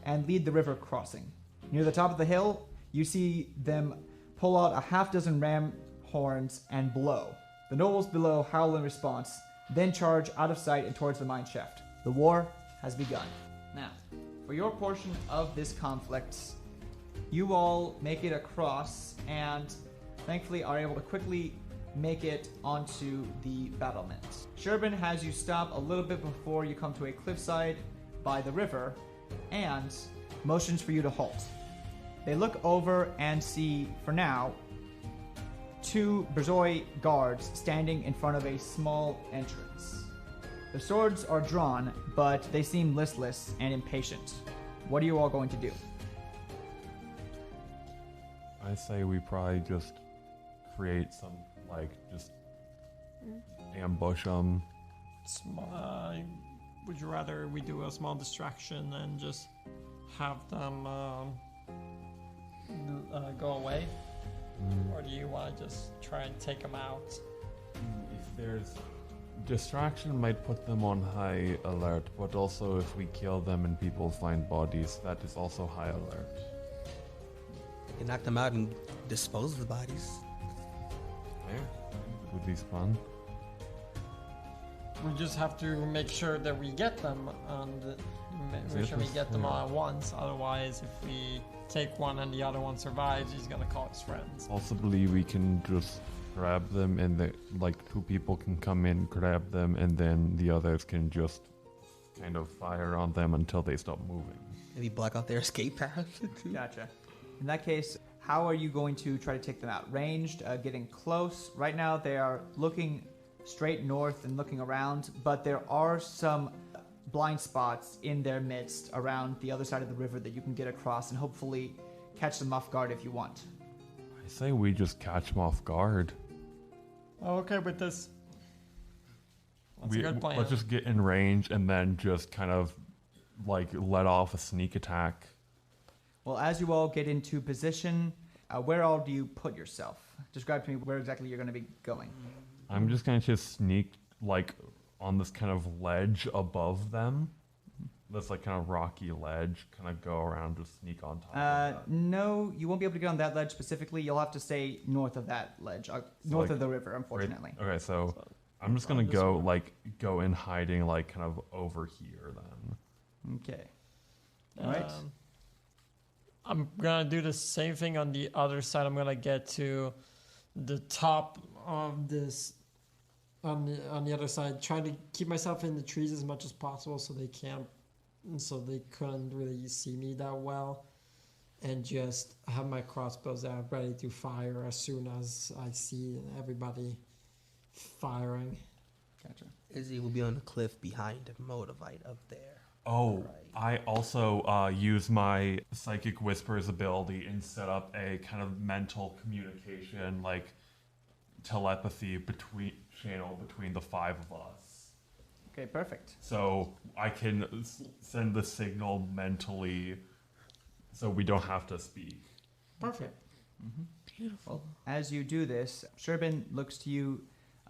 and lead the river crossing. Near the top of the hill, you see them pull out a half-dozen ram horns and blow. The nobles below howl in response, then charge out of sight and towards the mine shaft. The war has begun. Now, for your portion of this conflict, you all make it across and thankfully are able to quickly make it onto the battlement. Surebean has you stop a little bit before you come to a cliffside by the river and motions for you to halt. They look over and see, for now, 2 Borzoi guards standing in front of a small entrance. Their swords are drawn, but they seem listless and impatient. What are you all going to do? I say we probably just create some, just ambush them. Would you rather we do a small distraction and just have them go away? Or do you want to just try and take them out? If there's distraction, might put them on high alert, but also if we kill them and people find bodies, that is also high alert. You can knock them out and dispose of the bodies. Yeah, it would be fun. We just have to make sure that we get them, and make sure we get them all at once. Otherwise, if we take one and the other one survives, he's gonna call his friends. Possibly we can just grab them and 2 people can come in, grab them, and then the others can just kind of fire on them until they stop moving. Maybe block out their escape path. Gotcha. In that case, how are you going to try to take them out? Ranged, getting close. Right now they are looking straight north and looking around, but there are some blind spots in their midst around the other side of the river that you can get across and hopefully catch them off guard if you want. I say we just catch them off guard. Okay with this. That's a good plan. Let's just get in range and then just kind of let off a sneak attack. Well, as you all get into position, where all do you put yourself? Describe to me where exactly you're going to be going. I'm just going to just sneak, like, on this kind of ledge above them. This, like, kind of rocky ledge. Kind of go around, just sneak on top of that. No, you won't be able to get on that ledge specifically. You'll have to stay north of that ledge, north of the river, unfortunately. Okay, so I'm just going to go in hiding, like, kind of over here then. Okay. All right. I'm gonna do the same thing on the other side. I'm gonna get to the top of this on the other side, trying to keep myself in the trees as much as possible so they couldn't really see me that well, and just have my crossbows out ready to fire as soon as I see everybody firing. Gotcha. Ezzie will be on the cliff behind Moldavite up there. Oh, I also use my Psychic Whispers ability and set up a kind of mental communication, like telepathy channel between the 5 of us. Okay, perfect. So I can send the signal mentally so we don't have to speak. Perfect. Mm-hmm. Beautiful. Well, as you do this, Surebean looks to you,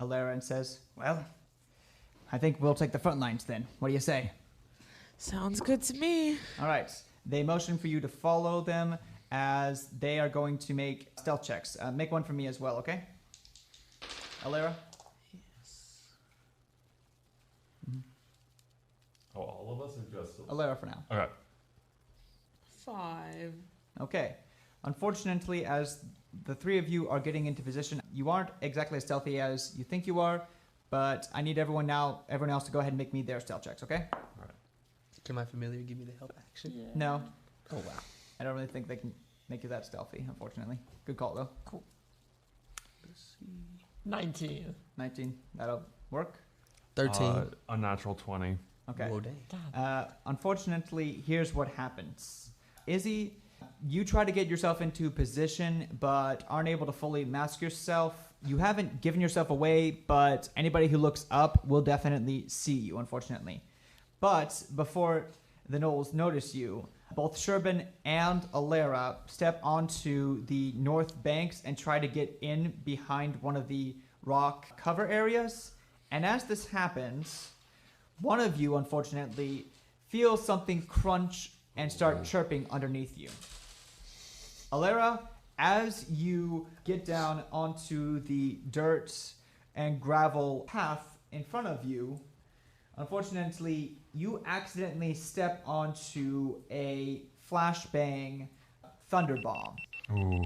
Alerra, and says, well, I think we'll take the front lines then. What do you say? Sounds good to me. All right. They motion for you to follow them as they are going to make stealth checks. Make one for me as well, okay? Alerra? Oh, all of us or just... Alerra for now. Okay. 5. Okay. Unfortunately, as the 3 of you are getting into position, you aren't exactly as stealthy as you think you are, but I need everyone else to go ahead and make me their stealth checks, okay? Can my familiar give me the help action? Yeah. No. Oh, wow. I don't really think they can make you that stealthy, unfortunately. Good call, though. Cool. 19. 19. That'll work? 13. A natural 20. Okay. Whoa, dang. Unfortunately, here's what happens. Izzy, you try to get yourself into position, but aren't able to fully mask yourself. You haven't given yourself away, but anybody who looks up will definitely see you, unfortunately. But before the Gnolls notice you, both Surebean and Alerra step onto the north banks and try to get in behind one of the rock cover areas. And as this happens, one of you, unfortunately, feels something crunch and start chirping underneath you. Alerra, as you get down onto the dirt and gravel path in front of you, unfortunately, you accidentally step onto a flashbang thunder bomb. Ooh.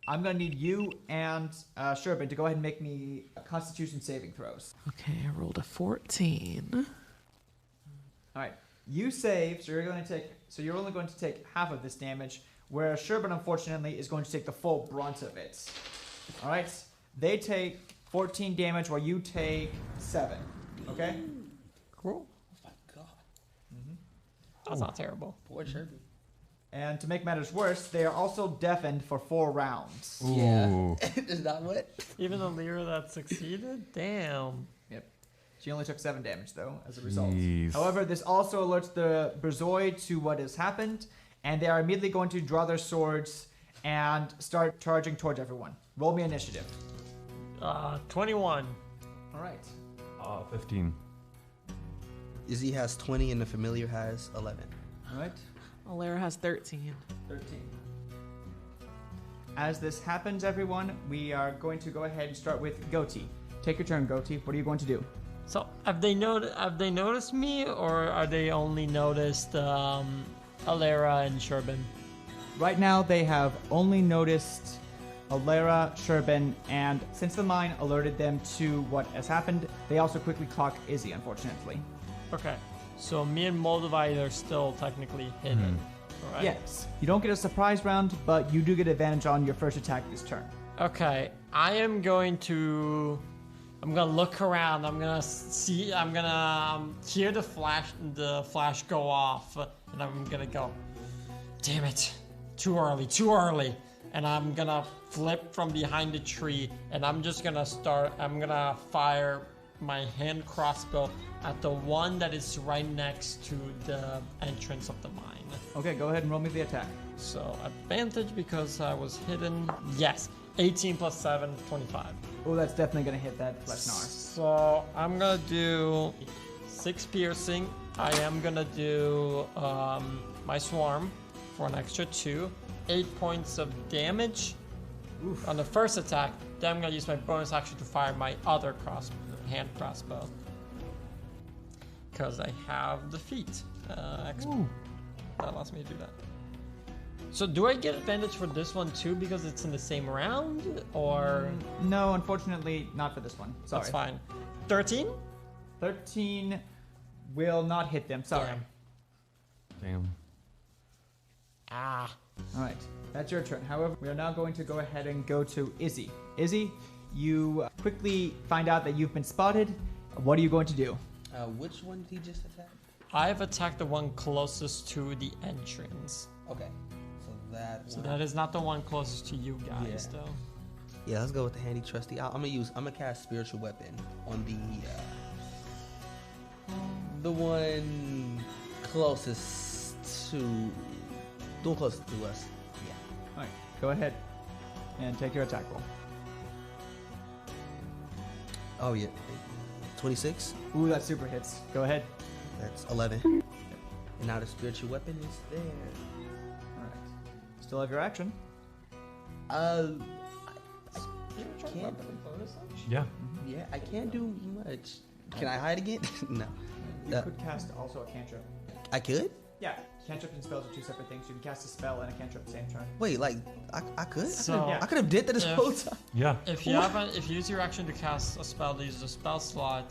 I'm going to need you and Surebean to go ahead and make me Constitution saving throws. Okay, I rolled a 14. All right. You save, so you're only going to take half of this damage, whereas Surebean, unfortunately, is going to take the full brunt of it. All right. They take 14 damage while you take 7. Okay? Cool. Oh, my God. That's not terrible. Poor Surebean. And to make matters worse, they are also deafened for 4 rounds. Ooh. Yeah. Is that what? Even the Alerra that succeeded? Damn. Yep. She only took 7 damage, though, as a result. Jeez. However, this also alerts the Borzoi to what has happened, and they are immediately going to draw their swords and start charging towards everyone. Roll me initiative. 21. All right. 15. Izzy has 20 and the familiar has 11. All right. Alerra has 13. 13. As this happens, everyone, we are going to go ahead and start with Goatee. Take your turn, Goatee. What are you going to do? So have they noticed me, or are they only noticed Alerra and Surebean? Right now, they have only noticed Alerra, Surebean, and since the mine alerted them to what has happened, they also quickly clock Izzy, unfortunately. Okay, so me and Moldavite are still technically hidden, right? Yes. You don't get a surprise round, but you do get advantage on your first attack this turn. Okay, I'm gonna look around. I'm gonna hear the flash go off, and I'm gonna go, damn it, too early. And I'm gonna flip from behind the tree, and I'm gonna fire my hand crossbow at the one that is right next to the entrance of the mine. Okay, go ahead and roll me the attack. So advantage because I was hidden. Yes, 18 plus 7, 25. Oh, that's definitely gonna hit that Fleshnar. So I'm gonna do 6 piercing. I am gonna do my swarm for an extra 2. 8 points of damage on the first attack. Then I'm gonna use my bonus action to fire my other hand crossbow. Because I have the feat. That allows me to do that. So do I get advantage for this one too because it's in the same round? Or No, unfortunately, not for this one. Sorry. that's fine. 13? 13 will not hit them. Sorry. Damn. Ah. All right, that's your turn. However, we are now going to go ahead and go to Izzy. Izzy, you quickly find out that you've been spotted. What are you going to do? Which one did he just attack? I've attacked the one closest to the entrance. Okay, so that. So that is not the one closest to you guys, though. Yeah, let's go with the handy trusty. I'm gonna cast spiritual weapon on the one closest to the one closest to us. Yeah. All right, go ahead and take your attack roll. Oh yeah, 26. Ooh, that super hits. Go ahead. That's 11. And now the spiritual weapon is there. All right. Still have your action. Can't. Yeah. Yeah, I can't do much. Can I hide again? No. You could cast also a cantrip. I could? Yeah, cantrip and spells are two separate things. You can cast a spell and a cantrip at the same turn. Wait, like I could? So Yeah. I could have did that this If- whole time. Yeah. if you use your action to cast a spell that uses a spell slot,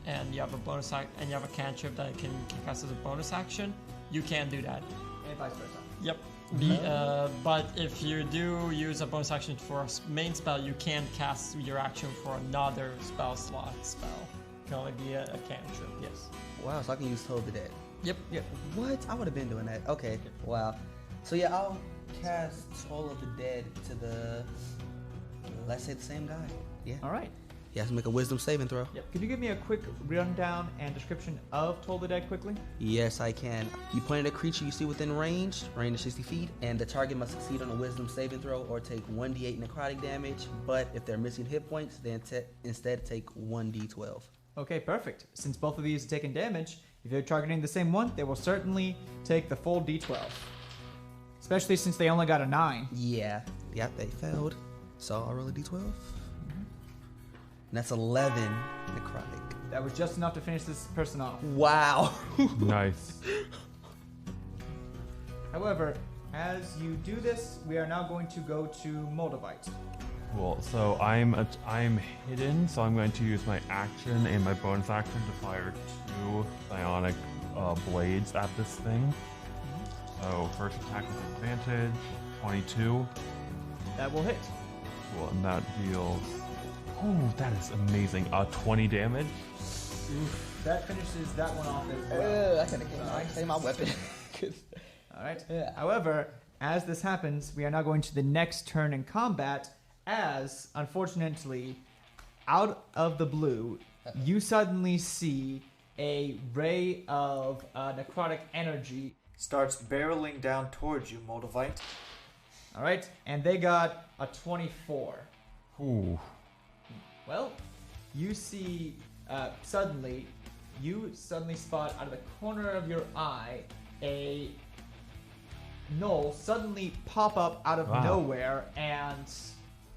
and you have a bonus and you have a cantrip that can cast as a bonus action, you can do that. And vice versa. Yep. But if you do use a bonus action for a main spell, you can't cast your action for another spell slot spell. It can only be a cantrip. Yes. Wow, so I can use Toll the Dead. Yep. Yep. What? I would have been doing that. Okay. Wow. So yeah, I'll cast Toll of the Dead to the, let's say the same guy. Yeah. All right. He has to make a wisdom saving throw. Yep. Could you give me a quick rundown and description of Toll the Dead quickly? Yes, I can. You point at a creature you see within range of 60 feet, and the target must succeed on a wisdom saving throw or take 1d8 necrotic damage. But if they're missing hit points, then instead take 1d12. Okay, perfect. Since both of these are taking damage, if you're targeting the same one, they will certainly take the full d12. Especially since they only got a 9. Yeah. Yep, they failed. So I'll roll a d12. And that's 11 necrotic. That was just enough to finish this person off. Wow. Nice. However, as you do this, we are now going to go to Moldavite. Cool. So I'm hidden, so I'm going to use my action and my bonus action to fire 2 bionic blades at this thing. So first attack with advantage, 22. That will hit. Cool, and that deals. Oh, that is amazing. 20 damage. That finishes that one off as well. I could have saved my weapon. All right. Yeah. However, as this happens, we are now going to the next turn in combat. As unfortunately, out of the blue, you suddenly see a ray of necrotic energy starts barreling down towards you, Moldavite. All right, and they got a 24. Ooh. Well, you see suddenly spot out of the corner of your eye a Gnoll suddenly pop up out of nowhere and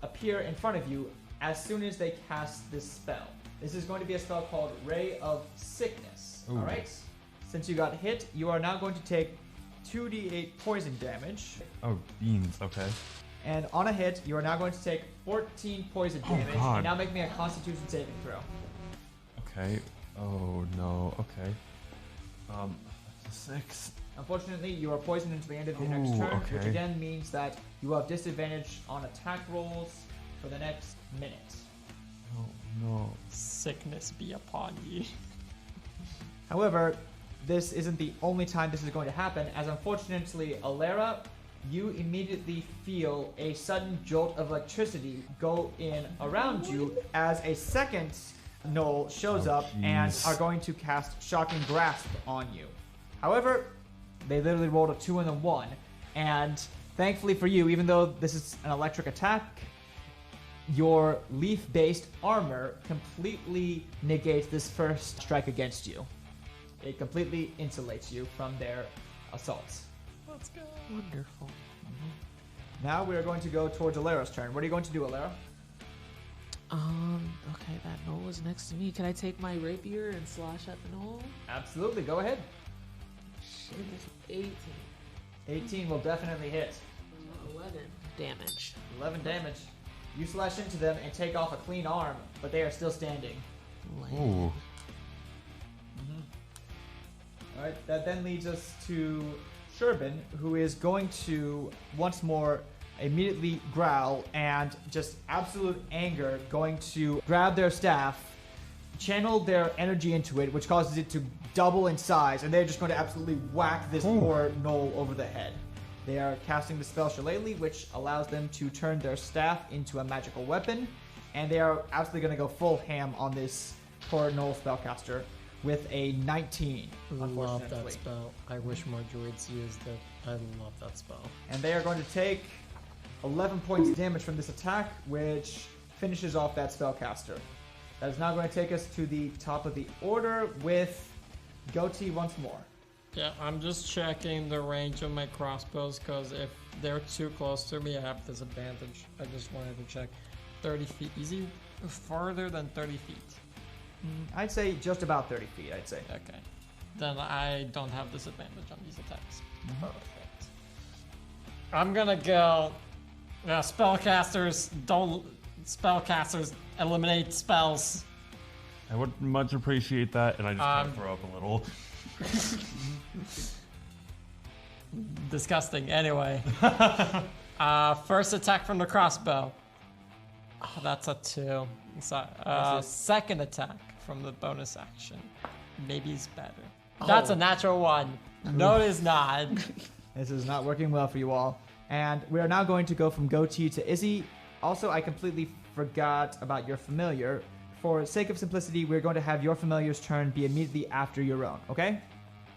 appear in front of you as soon as they cast this spell. This is going to be a spell called Ray of Sickness. Ooh. All right. Since you got hit, you are now going to take 2d8 poison damage. Oh, beans. Okay. And on a hit, you are now going to take 14 poison Oh, damage. God. And now make me a Constitution saving throw. Okay. Oh no. Okay. 6. Unfortunately, you are poisoned until the end of the Ooh, next turn, which okay. again means that you have disadvantage on attack rolls for the next minute. Oh no. Sickness be upon ye. However, this isn't the only time this is going to happen, as unfortunately, Alerra, you immediately feel a sudden jolt of electricity go in around you as a second Gnoll shows up and are going to cast Shocking Grasp on you. However, they literally rolled a 2 and a 1, and thankfully for you, even though this is an electric attack, your leaf-based armor completely negates this first strike against you. It completely insulates you from their assaults. Let's go. Wonderful. Now we are going to go towards Alerra's turn. What are you going to do, Alerra? Okay, that Gnoll was next to me. Can I take my rapier and slash at the Gnoll? Absolutely, go ahead. Shit, 18. 18 will definitely hit. 11 damage. 11 damage. You slash into them and take off a clean arm, but they are still standing. Ooh. Alright, that then leads us to Surebean, who is going to once more immediately growl and just absolute anger going to grab their staff, channel their energy into it, which causes it to double in size, and they're just going to absolutely whack this poor Gnoll over the head. They are casting the spell Shillelagh, which allows them to turn their staff into a magical weapon, and they are absolutely going to go full ham on this poor Gnoll spellcaster with a 19, Love unfortunately. that spell. I wish more druids used it. I love that spell. And they are going to take 11 points of damage from this attack, which finishes off that spellcaster. That is now going to take us to the top of the order with Goatee once more. Yeah, I'm just checking the range of my crossbows because if they're too close to me, I have disadvantage. I just wanted to check. 30 feet. Is he farther than 30 feet? I'd say just about 30 feet, I'd say. Okay. Then I don't have disadvantage on these attacks. Perfect. I'm gonna go. Spellcasters eliminate spells. I would much appreciate that, and I just kind of throw up a little. Disgusting. Anyway. First attack from the crossbow. Oh, that's a 2. Second attack from the bonus action. Maybe it's better. That's a natural 1. No, it is not. This is not working well for you all. And we are now going to go from Goatee to Izzy. Also, I completely forgot about your familiar. For sake of simplicity, we're going to have your familiar's turn be immediately after your own, okay?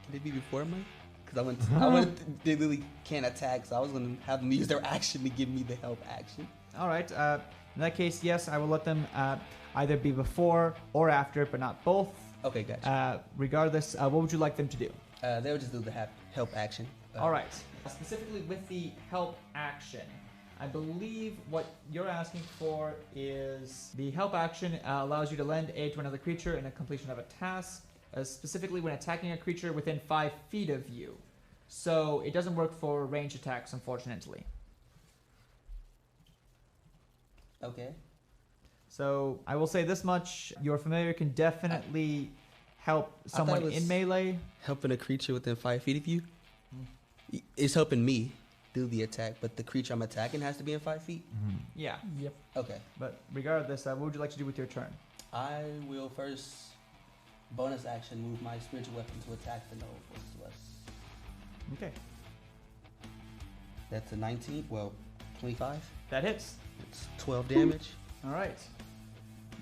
Can it be before mine? Because I went they literally can't attack, so I was going to have them use their action to give me the help action. All right. In that case, yes, I will let them either be before or after, but not both. Okay, gotcha. Regardless, what would you like them to do? They would just do the help action. All right. Specifically with the help action, I believe what you're asking for is the help action allows you to lend aid to another creature in the completion of a task, specifically when attacking a creature within 5 feet of you. So it doesn't work for range attacks, unfortunately. Okay. So I will say this much: your familiar can definitely help someone in melee. Helping a creature within 5 feet of you? It's helping me do the attack, but the creature I'm attacking has to be in 5 feet? Yeah. Yep. Okay. But regardless, what would you like to do with your turn? I will first bonus action move my spiritual weapon to attack the Gnoll versus West. Okay. That's a 19, 25. That hits. It's 12 damage. All right.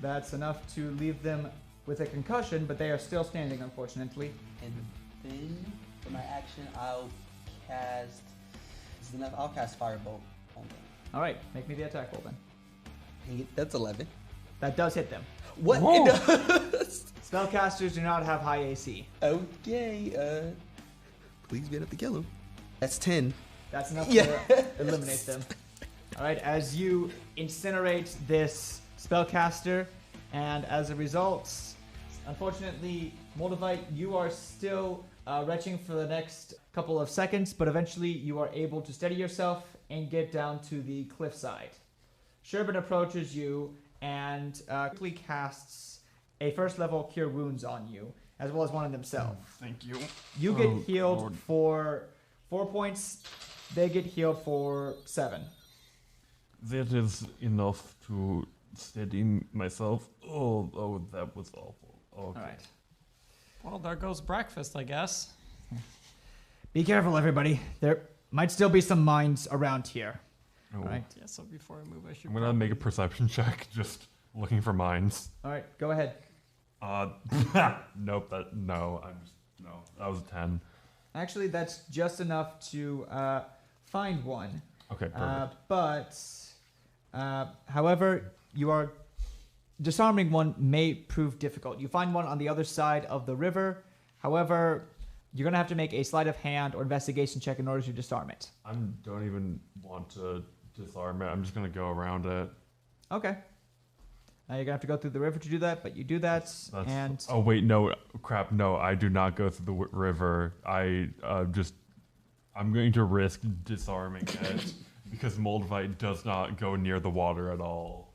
That's enough to leave them with a concussion, but they are still standing, unfortunately. And then for my action, I'll cast. This is enough. I'll cast Firebolt on them. All right. Make me the attack roll then. That's 11. That does hit them. What? It does? Spellcasters do not have high AC. Okay. Please be enough to kill him. That's 10. That's enough Yes. to eliminate them. All right. As you incinerate this spellcaster, and as a result, unfortunately, Moldavite, you are still retching for the next couple of seconds, but eventually you are able to steady yourself and get down to the cliffside. Surebean approaches you and quickly casts a first level Cure Wounds on you, as well as one of themselves. Thank you. You get healed Lord. for 4 points. They get healed for 7. That is enough to steady myself. Oh, that was awful. Okay. All right. Well, there goes breakfast, I guess. Be careful, everybody. There might still be some mines around here. Oh. All right. Yeah, so before I move, I should. I'm gonna make a perception check, just looking for mines. All right. Go ahead. Nope. No. That was a 10. Actually, that's just enough to find one. Okay, perfect. However, you are disarming one may prove difficult. You find one on the other side of the river. However, you're gonna have to make a sleight of hand or investigation check in order to disarm it. I don't even want to disarm it. I'm just gonna go around it. Okay. Now you're gonna have to go through the river to do that, but you do that, and Oh wait, no, crap, no, I do not go through the river. I'm going to risk disarming it because Moldavite does not go near the water at all.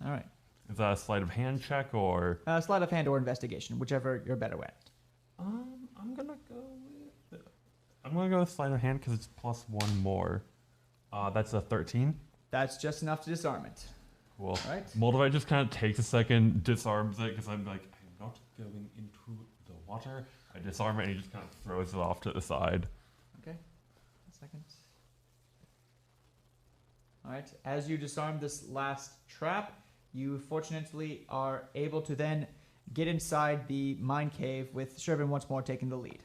all right. Is that a sleight of hand check or? Sleight of hand or investigation, whichever you're better at. I'm gonna go with sleight of hand because it's plus 1 more. That's a 13. That's just enough to disarm it. Cool. Right. Moldavite just kind of takes a second, disarms it because I'm like, I'm not going into the water. I disarm it and he just kind of throws it off to the side. Okay. A second. All right. As you disarm this last trap, you fortunately are able to then get inside the mine cave with Surebean once more taking the lead.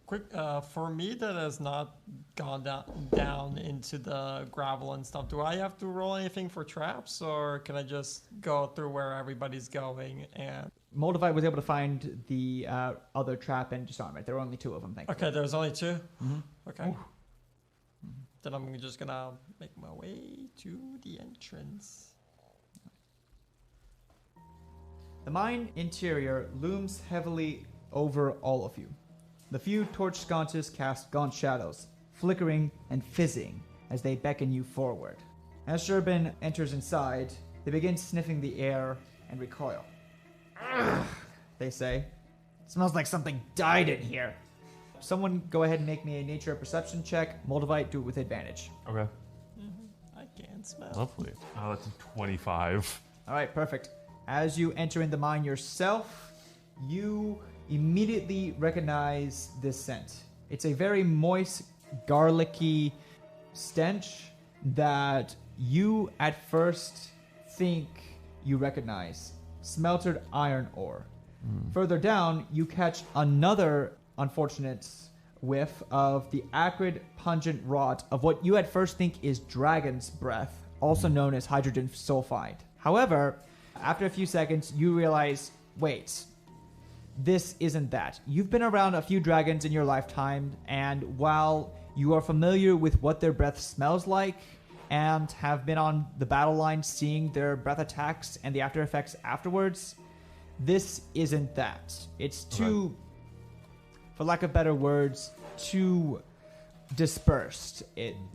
Quick, for me that has not gone down into the gravel and stuff, do I have to roll anything for traps, or can I just go through where everybody's going? And Moldavite was able to find the other trap and disarm it. There were only 2 of them, thankfully. okay, there's only 2. Mm-hmm. Okay. Then I'm just gonna make my way to the entrance. The mine interior looms heavily over all of you. The few torch sconces cast gaunt shadows, flickering and fizzing as they beckon you forward. As Surebean enters inside, they begin sniffing the air and recoil. Ugh, they say. It smells like something died in here. Someone go ahead and make me a nature perception check. Moldavite, do it with advantage. Okay. I can't smell. Lovely. Oh, that's a 25. All right, perfect. As you enter in the mine yourself, you immediately recognize this scent. It's a very moist, garlicky stench that you at first think you recognize. Smeltered iron ore. Further down, you catch another unfortunate whiff of the acrid, pungent rot of what you at first think is dragon's breath, also known as hydrogen sulfide. However, after a few seconds, you realize, wait, this isn't that. You've been around a few dragons in your lifetime, and while you are familiar with what their breath smells like and have been on the battle line seeing their breath attacks and the after effects afterwards, this isn't that. It's too, for lack of better words, too dispersed.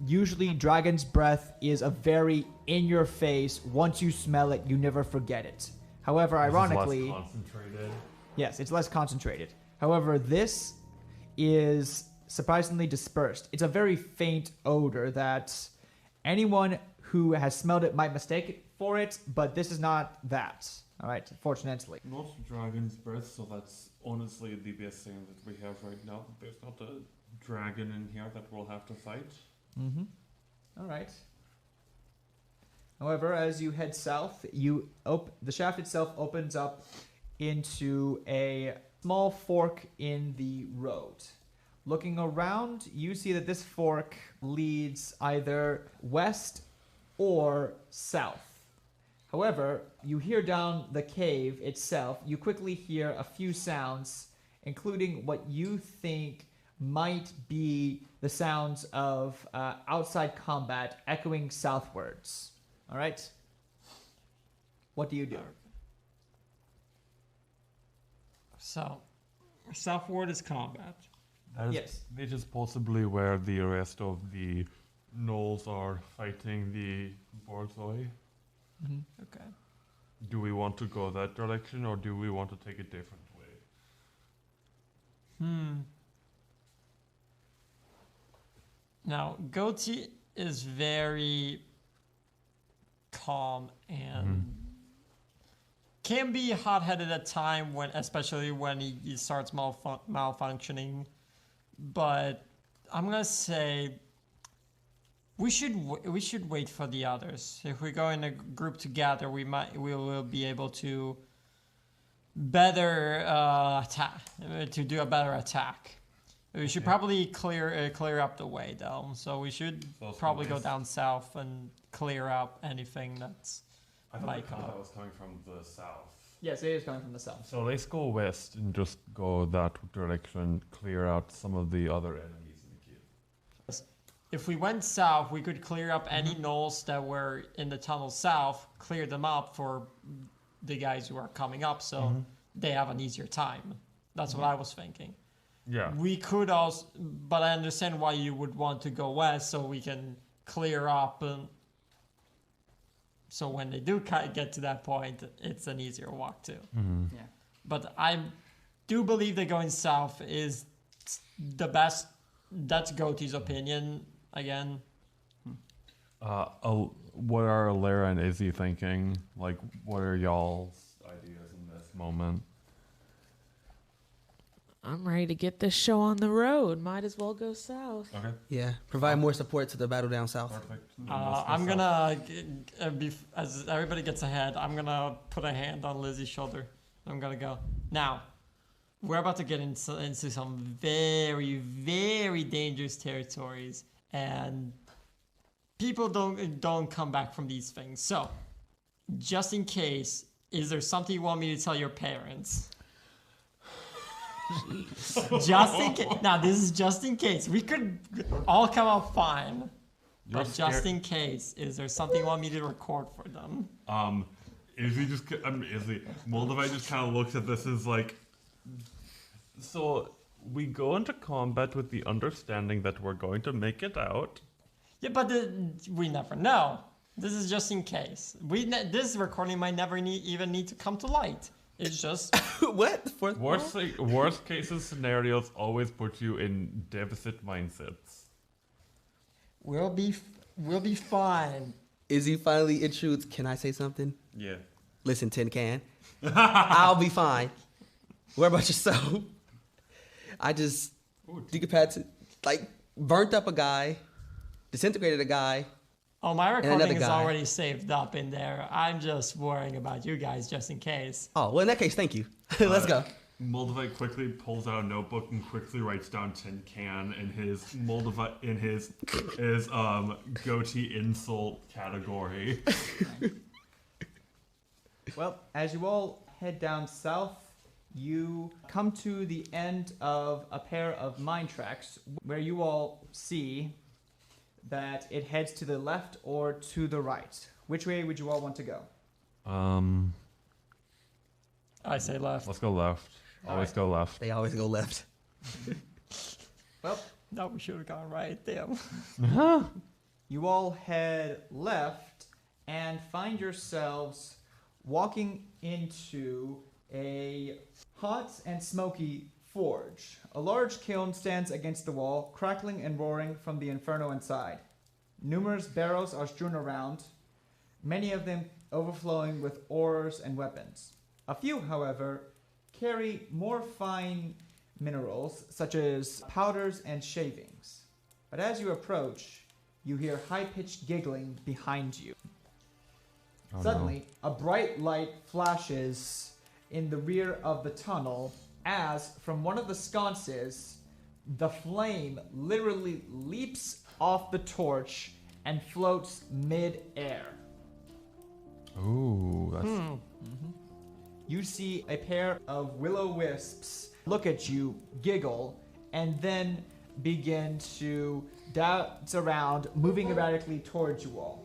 Usually dragon's breath is a very in-your-face, once you smell it, you never forget it. However, ironically... Less concentrated. Yes, it's less concentrated. However, this is surprisingly dispersed. It's a very faint odor that anyone who has smelled it might mistake it for it, but this is not that. All right, fortunately. Not dragon's breath, so that's honestly the best thing that we have right now. There's not a dragon in here that we'll have to fight. Mm-hmm. All right. However, as you head south, the shaft itself opens up into a small fork in the road. Looking around, you see that this fork leads either west or south. However, you hear down the cave itself, you quickly hear a few sounds, including what you think might be the sounds of outside combat echoing southwards. All right? What do you do? So, southward is combat. Yes. It is possibly where the rest of the Gnolls are fighting the Borzoi. Mm-hmm. Okay. Do we want to go that direction or do we want to take a different way? Now, Goatee is very calm and can be hot-headed at time especially when he starts malfunctioning. But I'm gonna say We should wait for the others. If we go in a group together, we will be able to better attack, to do a better attack. We should probably clear up the way though. So we should probably go down south and clear up anything that's I thought that was coming from the south. Yes, it is coming from the south. So let's go west and just go that direction, clear out some of the other enemies in the queue. If we went south, we could clear up any gnolls that were in the tunnel south, clear them up for the guys who are coming up, so they have an easier time. That's what I was thinking. Yeah. We could also, but I understand why you would want to go west, so we can clear up, and so when they do get to that point, it's an easier walk too. Yeah. But I do believe that going south is the best. That's Goatee's opinion again. What are Alerra and Ezzie thinking? Like, what are y'all's ideas in this moment? I'm ready to get this show on the road. Might as well go south. Okay. Yeah, provide more support to the battle down south. Perfect. I'm gonna, as everybody gets ahead, I'm gonna put a hand on Lizzie's shoulder. I'm gonna go. Now, we're about to get into some very, very dangerous territories, and people don't come back from these things. So, just in case, is there something you want me to tell your parents? Just in case. Now, this is just in case. We could all come out fine. But just in case, is there something you want me to record for them? Izzy, Moldavite just kind of looks at this as like, so we go into combat with the understanding that we're going to make it out. Yeah, but we never know. This is just in case. This recording might never even need to come to light. It's just What? Worst cases scenarios always put you in deficit mindsets. we'll be fine. Izzy finally intrudes. Can I say something? Yeah. Listen, Tin Can. I'll be fine. What about yourself? I just burnt up a guy, disintegrated a guy. Oh, my another recording is guy. already saved up in there. I'm just worrying about you guys just in case. Oh, well, in that case, thank you. Let's go. Moldavite quickly pulls out a notebook and quickly writes down tin can in his goatee insult category. Well, as you all head down south, you come to the end of a pair of mine tracks where you all see that it heads to the left or to the right. Which way would you all want to go? I say left. Let's go left. Always go left. They always go left. Well, No, we should have gone right. Damn. you all head left and find yourselves walking into a hot and smoky forge. A large kiln stands against the wall, crackling and roaring from the inferno inside. Numerous barrels are strewn around, many of them overflowing with ores and weapons. A few, however, carry more fine minerals, such as powders and shavings. But as you approach, you hear high-pitched giggling behind you. Oh, Suddenly, a bright light flashes in the rear of the tunnel as, from one of the sconces, the flame literally leaps off the torch and floats mid-air. Ooh, that's You see a pair of will-o-wisps look at you, giggle, and then begin to dance around, moving erratically towards you all.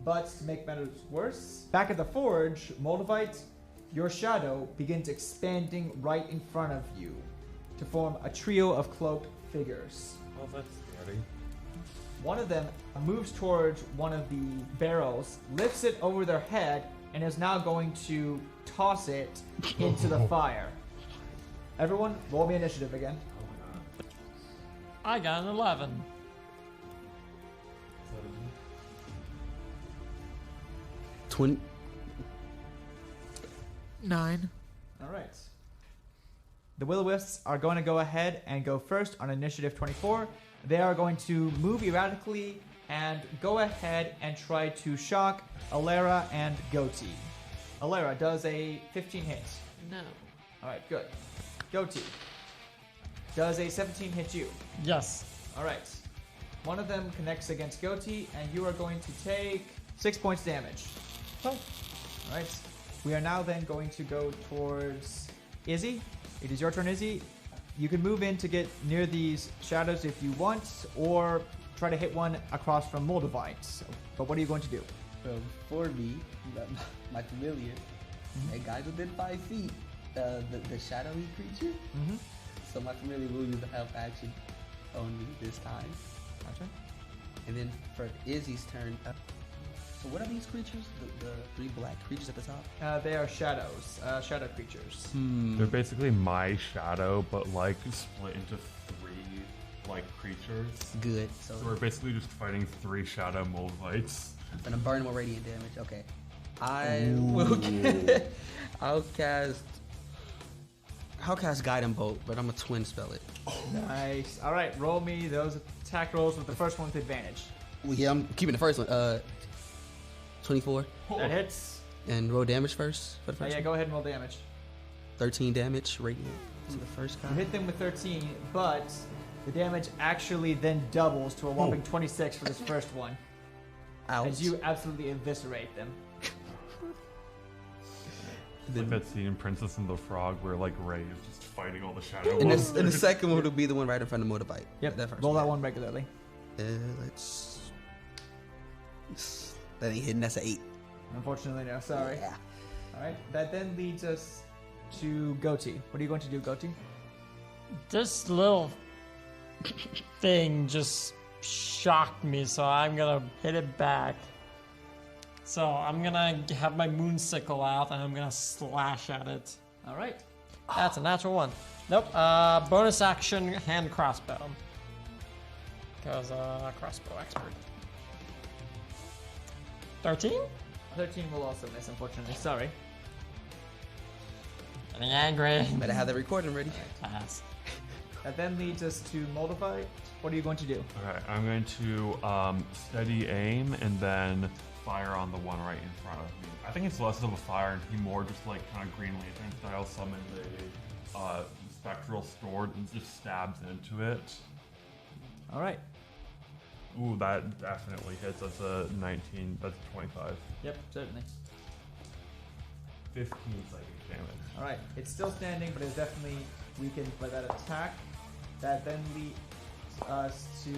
But to make matters worse, back at the forge, Moldavite, your shadow begins expanding right in front of you to form a trio of cloaked figures. Oh, that's scary. One of them moves towards one of the barrels, lifts it over their head, and is now going to toss it into the fire. Everyone, roll me initiative again. I got an 11. 20. 9. All right. The will-o-wisps are going to go ahead and go first on initiative 24. They are going to move erratically and go ahead and try to shock Alerra and Goatee. Alerra does a 15 hit. No. Alright, good. Goatee. Does a 17 hit you? Yes. Alright. One of them connects against Goatee, and you are going to take 6 points damage. Oh. Alright. We are now then going to go towards Ezzie. It is your turn, Ezzie. You can move in to get near these shadows if you want, or try to hit one across from Moldavite. But what are you going to do? For me, my familiar, a guy within 5 feet, the shadowy creature. Mm-hmm. So my familiar will use the help action on me this time. Gotcha. And then for Izzie's turn, so what are these creatures? The 3 black creatures at the top? They are shadows, shadow creatures. They're basically my shadow, but like split into 3 like creatures. Good. So we're basically just fighting 3 shadow Moldavites. I'm gonna burn more radiant damage. Okay. I'll cast Guiding Bolt, but I'm a twin spell it. Nice. All right, roll me those attack rolls with the first one with advantage. Well, yeah, I'm keeping the first one. 24. That hits. And roll damage first for the first Yeah, one. go ahead and roll damage. 13 damage radiant to the first guy. You hit them with 13, but the damage actually then doubles to a whopping 26 for this first one. Ouch. As you absolutely eviscerate them. It's like that scene in Princess and the Frog where like Ray is just fighting all the shadow And monsters. the second one will be the one right in front of Moldavite. Yep, That first roll that one regularly. Let's. That ain't hitting. That's an 8. Unfortunately, no. Sorry. Yeah. All right, that then leads us to Goatee. What are you going to do, Goatee? This little thing just shocked me, so I'm gonna hit it back. So I'm gonna have my moon sickle out and I'm gonna slash at it. All right. That's a natural 1. Nope. Bonus action hand crossbow. Because crossbow expert. 13? 13 will also miss, unfortunately. Sorry. Getting angry. Better have the recording ready. Pass. That then leads us to Moldavite. What are you going to do? Okay, I'm going to steady aim and then fire on the one right in front of me. I think it's less of a fire and he more just like kind of Green Lantern style summons a spectral sword and just stabs into it. All right. Ooh, that definitely hits. That's a 19. That's 25. Yep, certainly. 15 psychic damage. All right. It's still standing, but it's definitely weakened by that attack. That then leads us to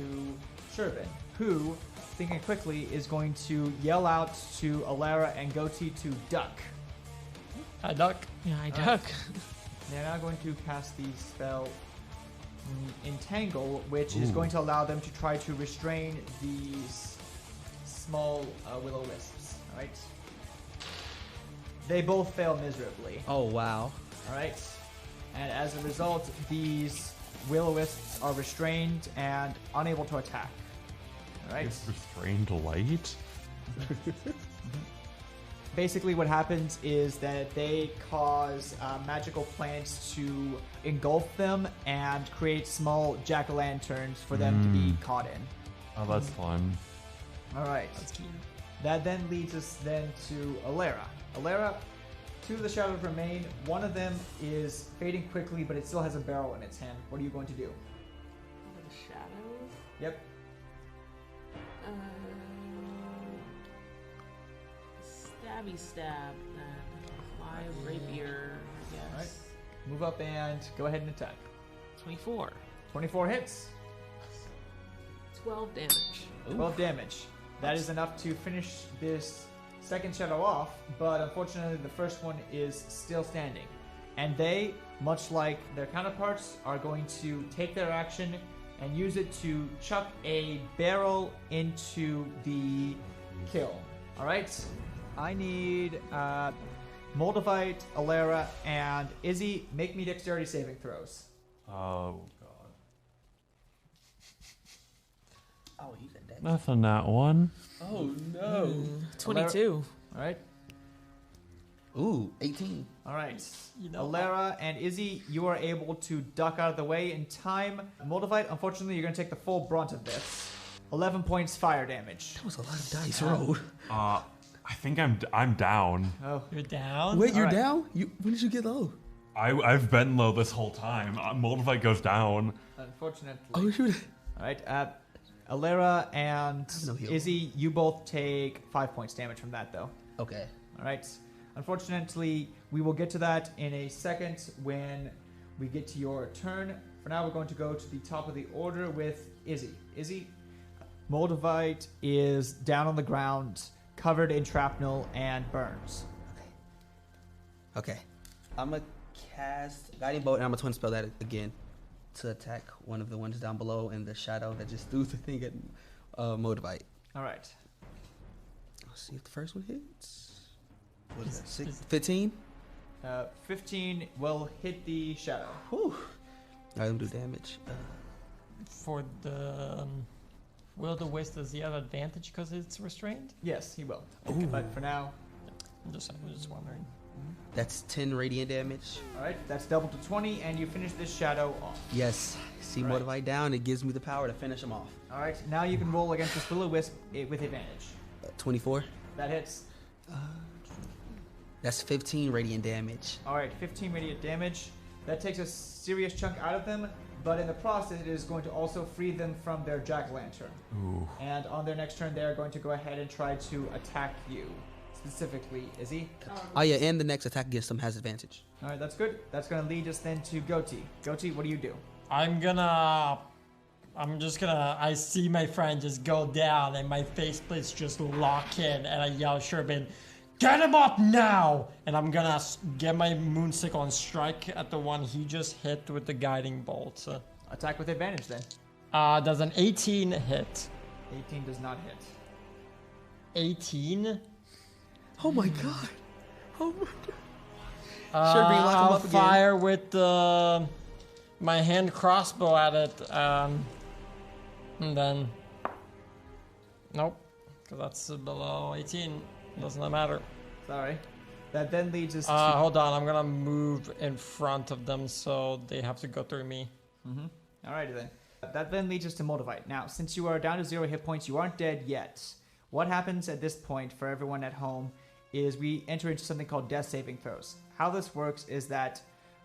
Surebean, who, thinking quickly, is going to yell out to Alerra and Goatee to duck. I duck. Yeah, I duck. They're now going to cast the spell Entangle, which is going to allow them to try to restrain these small will-o-wisps. All right. They both fail miserably. Oh, wow. All right. And as a result, these will-o-wisps are restrained and unable to attack. All right. It's restrained light? Basically, what happens is that they cause magical plants to engulf them and create small jack-o'-lanterns for them to be caught in. Oh, that's fun. All right. That's cute. That then leads us then to Alerra. Alerra, 2 of the shadows remain. One of them is fading quickly, but it still has a barrel in its hand. What are you going to do? The shadows. Yep. Stabby stab, then. Live rapier, I guess. Alright. Move up and go ahead and attack. 24. 24 hits. 12 damage. 12 damage. That is enough to finish this second shadow off, but unfortunately the first one is still standing. And they, much like their counterparts, are going to take their action and use it to chuck a barrel into the kill. Alright? I need Moldavite, Alerra, and Ezzie. Make me dexterity saving throws. Oh, God. Oh, you said that. That's a nat 1. Oh, no. 22. Alright? Ooh, 18. Alright. You know, Alerra and Ezzie, you are able to duck out of the way in time. Moldavite, unfortunately, you're going to take the full brunt of this. 11 points fire damage. That was a lot of dice rolled. I think I'm down. Oh, You're down? Wait, you're Alright. down? When did you get low? I've been low this whole time. Moldavite goes down. unfortunately. Oh, shoot. All right, Alerra and No heal. Izzy, you both take 5 points damage from that, though. Okay. All right. Unfortunately, we will get to that in a second when we get to your turn. For now, we're going to go to the top of the order with Izzy. Izzy, Moldavite is down on the ground, covered in shrapnel and burns. Okay. I'm going to cast Guiding Bolt, and I'm going to twin spell that again to attack one of the ones down below in the shadow that just threw the thing at Moldavite. All right. Let's see if the first one hits. What is that? 15? 15 will hit the shadow. Whew. Alright, let me do damage. For the Will-O-Wisp, does he have advantage because it's restrained? Yes, he will. Ooh. But for now, I'm just wondering. That's 10 radiant damage. all right, that's double to 20, and you finish this shadow off. Yes. See Right. Moldavite down, it gives me the power to finish him off. All right, now you can roll against this Will-O-Wisp with advantage. 24. That hits. That's 15 radiant damage. All right, 15 radiant damage. That takes a serious chunk out of them, but in the process, it is going to also free them from their jack-o'-lantern. Ooh. And on their next turn, they are going to go ahead and try to attack you. Specifically, Izzy. Oh, yeah, and the next attack against him has advantage. All right, that's good. That's going to lead us then to Goatee. Goatee, what do you do? I see my friend just go down and my faceplates just lock in and I yell Surebean, get him up now! And I'm gonna get my moonsickle and strike at the one he just hit with the guiding bolt. Attack with advantage then. Does an 18 hit? 18 does not hit. 18? Oh my god. Oh my god. Surebean, lock him I'll up again. fire with my hand crossbow at it. And then... Nope. Because that's below 18. Doesn't matter. Sorry. That then leads us to... Hold on, I'm gonna move in front of them so they have to go through me. Alrighty then. That then leads us to Moldavite. Now, since you are down to 0 hit points, you aren't dead yet. What happens at this point for everyone at home is we enter into something called death saving throws. How this works is that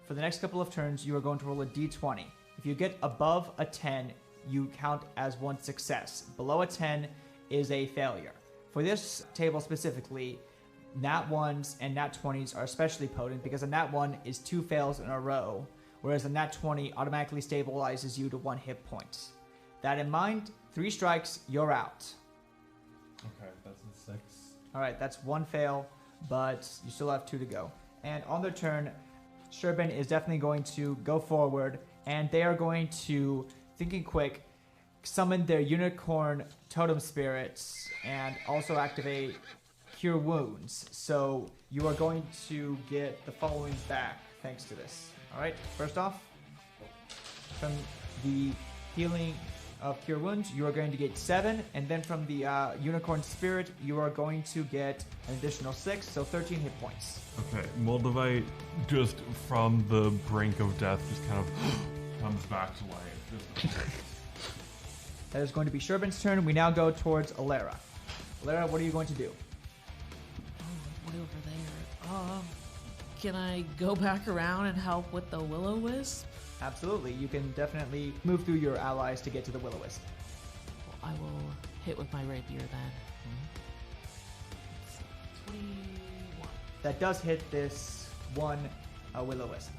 for the next couple of turns, you are going to roll a d20. If you get above a 10, you count as one success. Below a 10 is a failure. For this table specifically, nat 1s and nat 20s are especially potent because a nat 1 is 2 fails in a row, whereas a nat 20 automatically stabilizes you to 1 hit point. That in mind, 3 strikes, you're out. Okay, that's a 6. Alright, that's 1 fail, but you still have 2 to go. And on their turn, Surebean is definitely going to go forward, and they are going to, thinking quick, summon their unicorn totem spirits and also activate Cure Wounds. So you are going to get the following back thanks to this. Alright, first off, from the healing of Cure Wounds, you are going to get 7, and then from the Unicorn Spirit, you are going to get an additional 6, so 13 hit points. Okay, Moldavite just from the brink of death just kind of comes back to life. Just That is going to be Surebean's turn. We now go towards Alerra. Alerra, what are you going to do? Oh, way over there. Can I go back around and help with the Will-O-Wisp? Absolutely, you can definitely move through your allies to get to the Will-O-Wisp. I will hit with my rapier then. 21. That does hit this one Will-O-Wisp.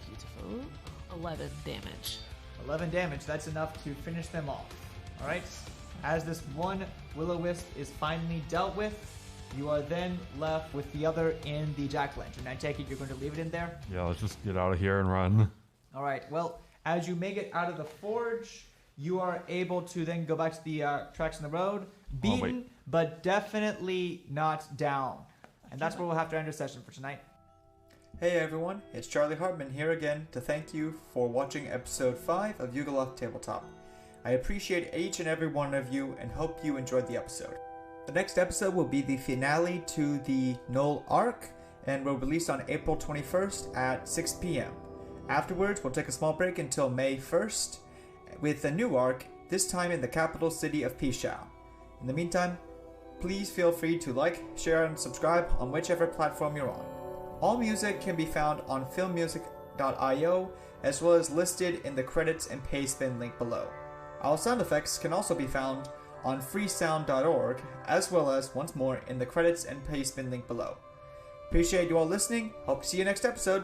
Beautiful. 11 damage. 11 damage, that's enough to finish them off. Alright, as this one Will-O-Wisp is finally dealt with, you are then left with the other in the jack-o'-lantern. I take it you're going to leave it in there? yeah, let's just get out of here and run. Alright, well, as you make it out of the forge, you are able to then go back to the tracks in the road, beaten, wait. but definitely not down. And that's where we'll have to end our session for tonight. Hey everyone, it's Charlie Hartman here again to thank you for watching episode 5 of Yugoloth Tabletop. I appreciate each and every one of you and hope you enjoyed the episode. The next episode will be the finale to the Gnoll arc and will release on April 21st at 6 p.m. Afterwards, we'll take a small break until May 1st with a new arc this time in the capital city of Pishao. In the meantime, please feel free to like, share, and subscribe on whichever platform you're on. All music can be found on filmmusic.io, as well as listed in the credits and payspin link below. Our sound effects can also be found on freesound.org, as well as once more in the credits and payspin link below. Appreciate you all listening. Hope to see you next episode.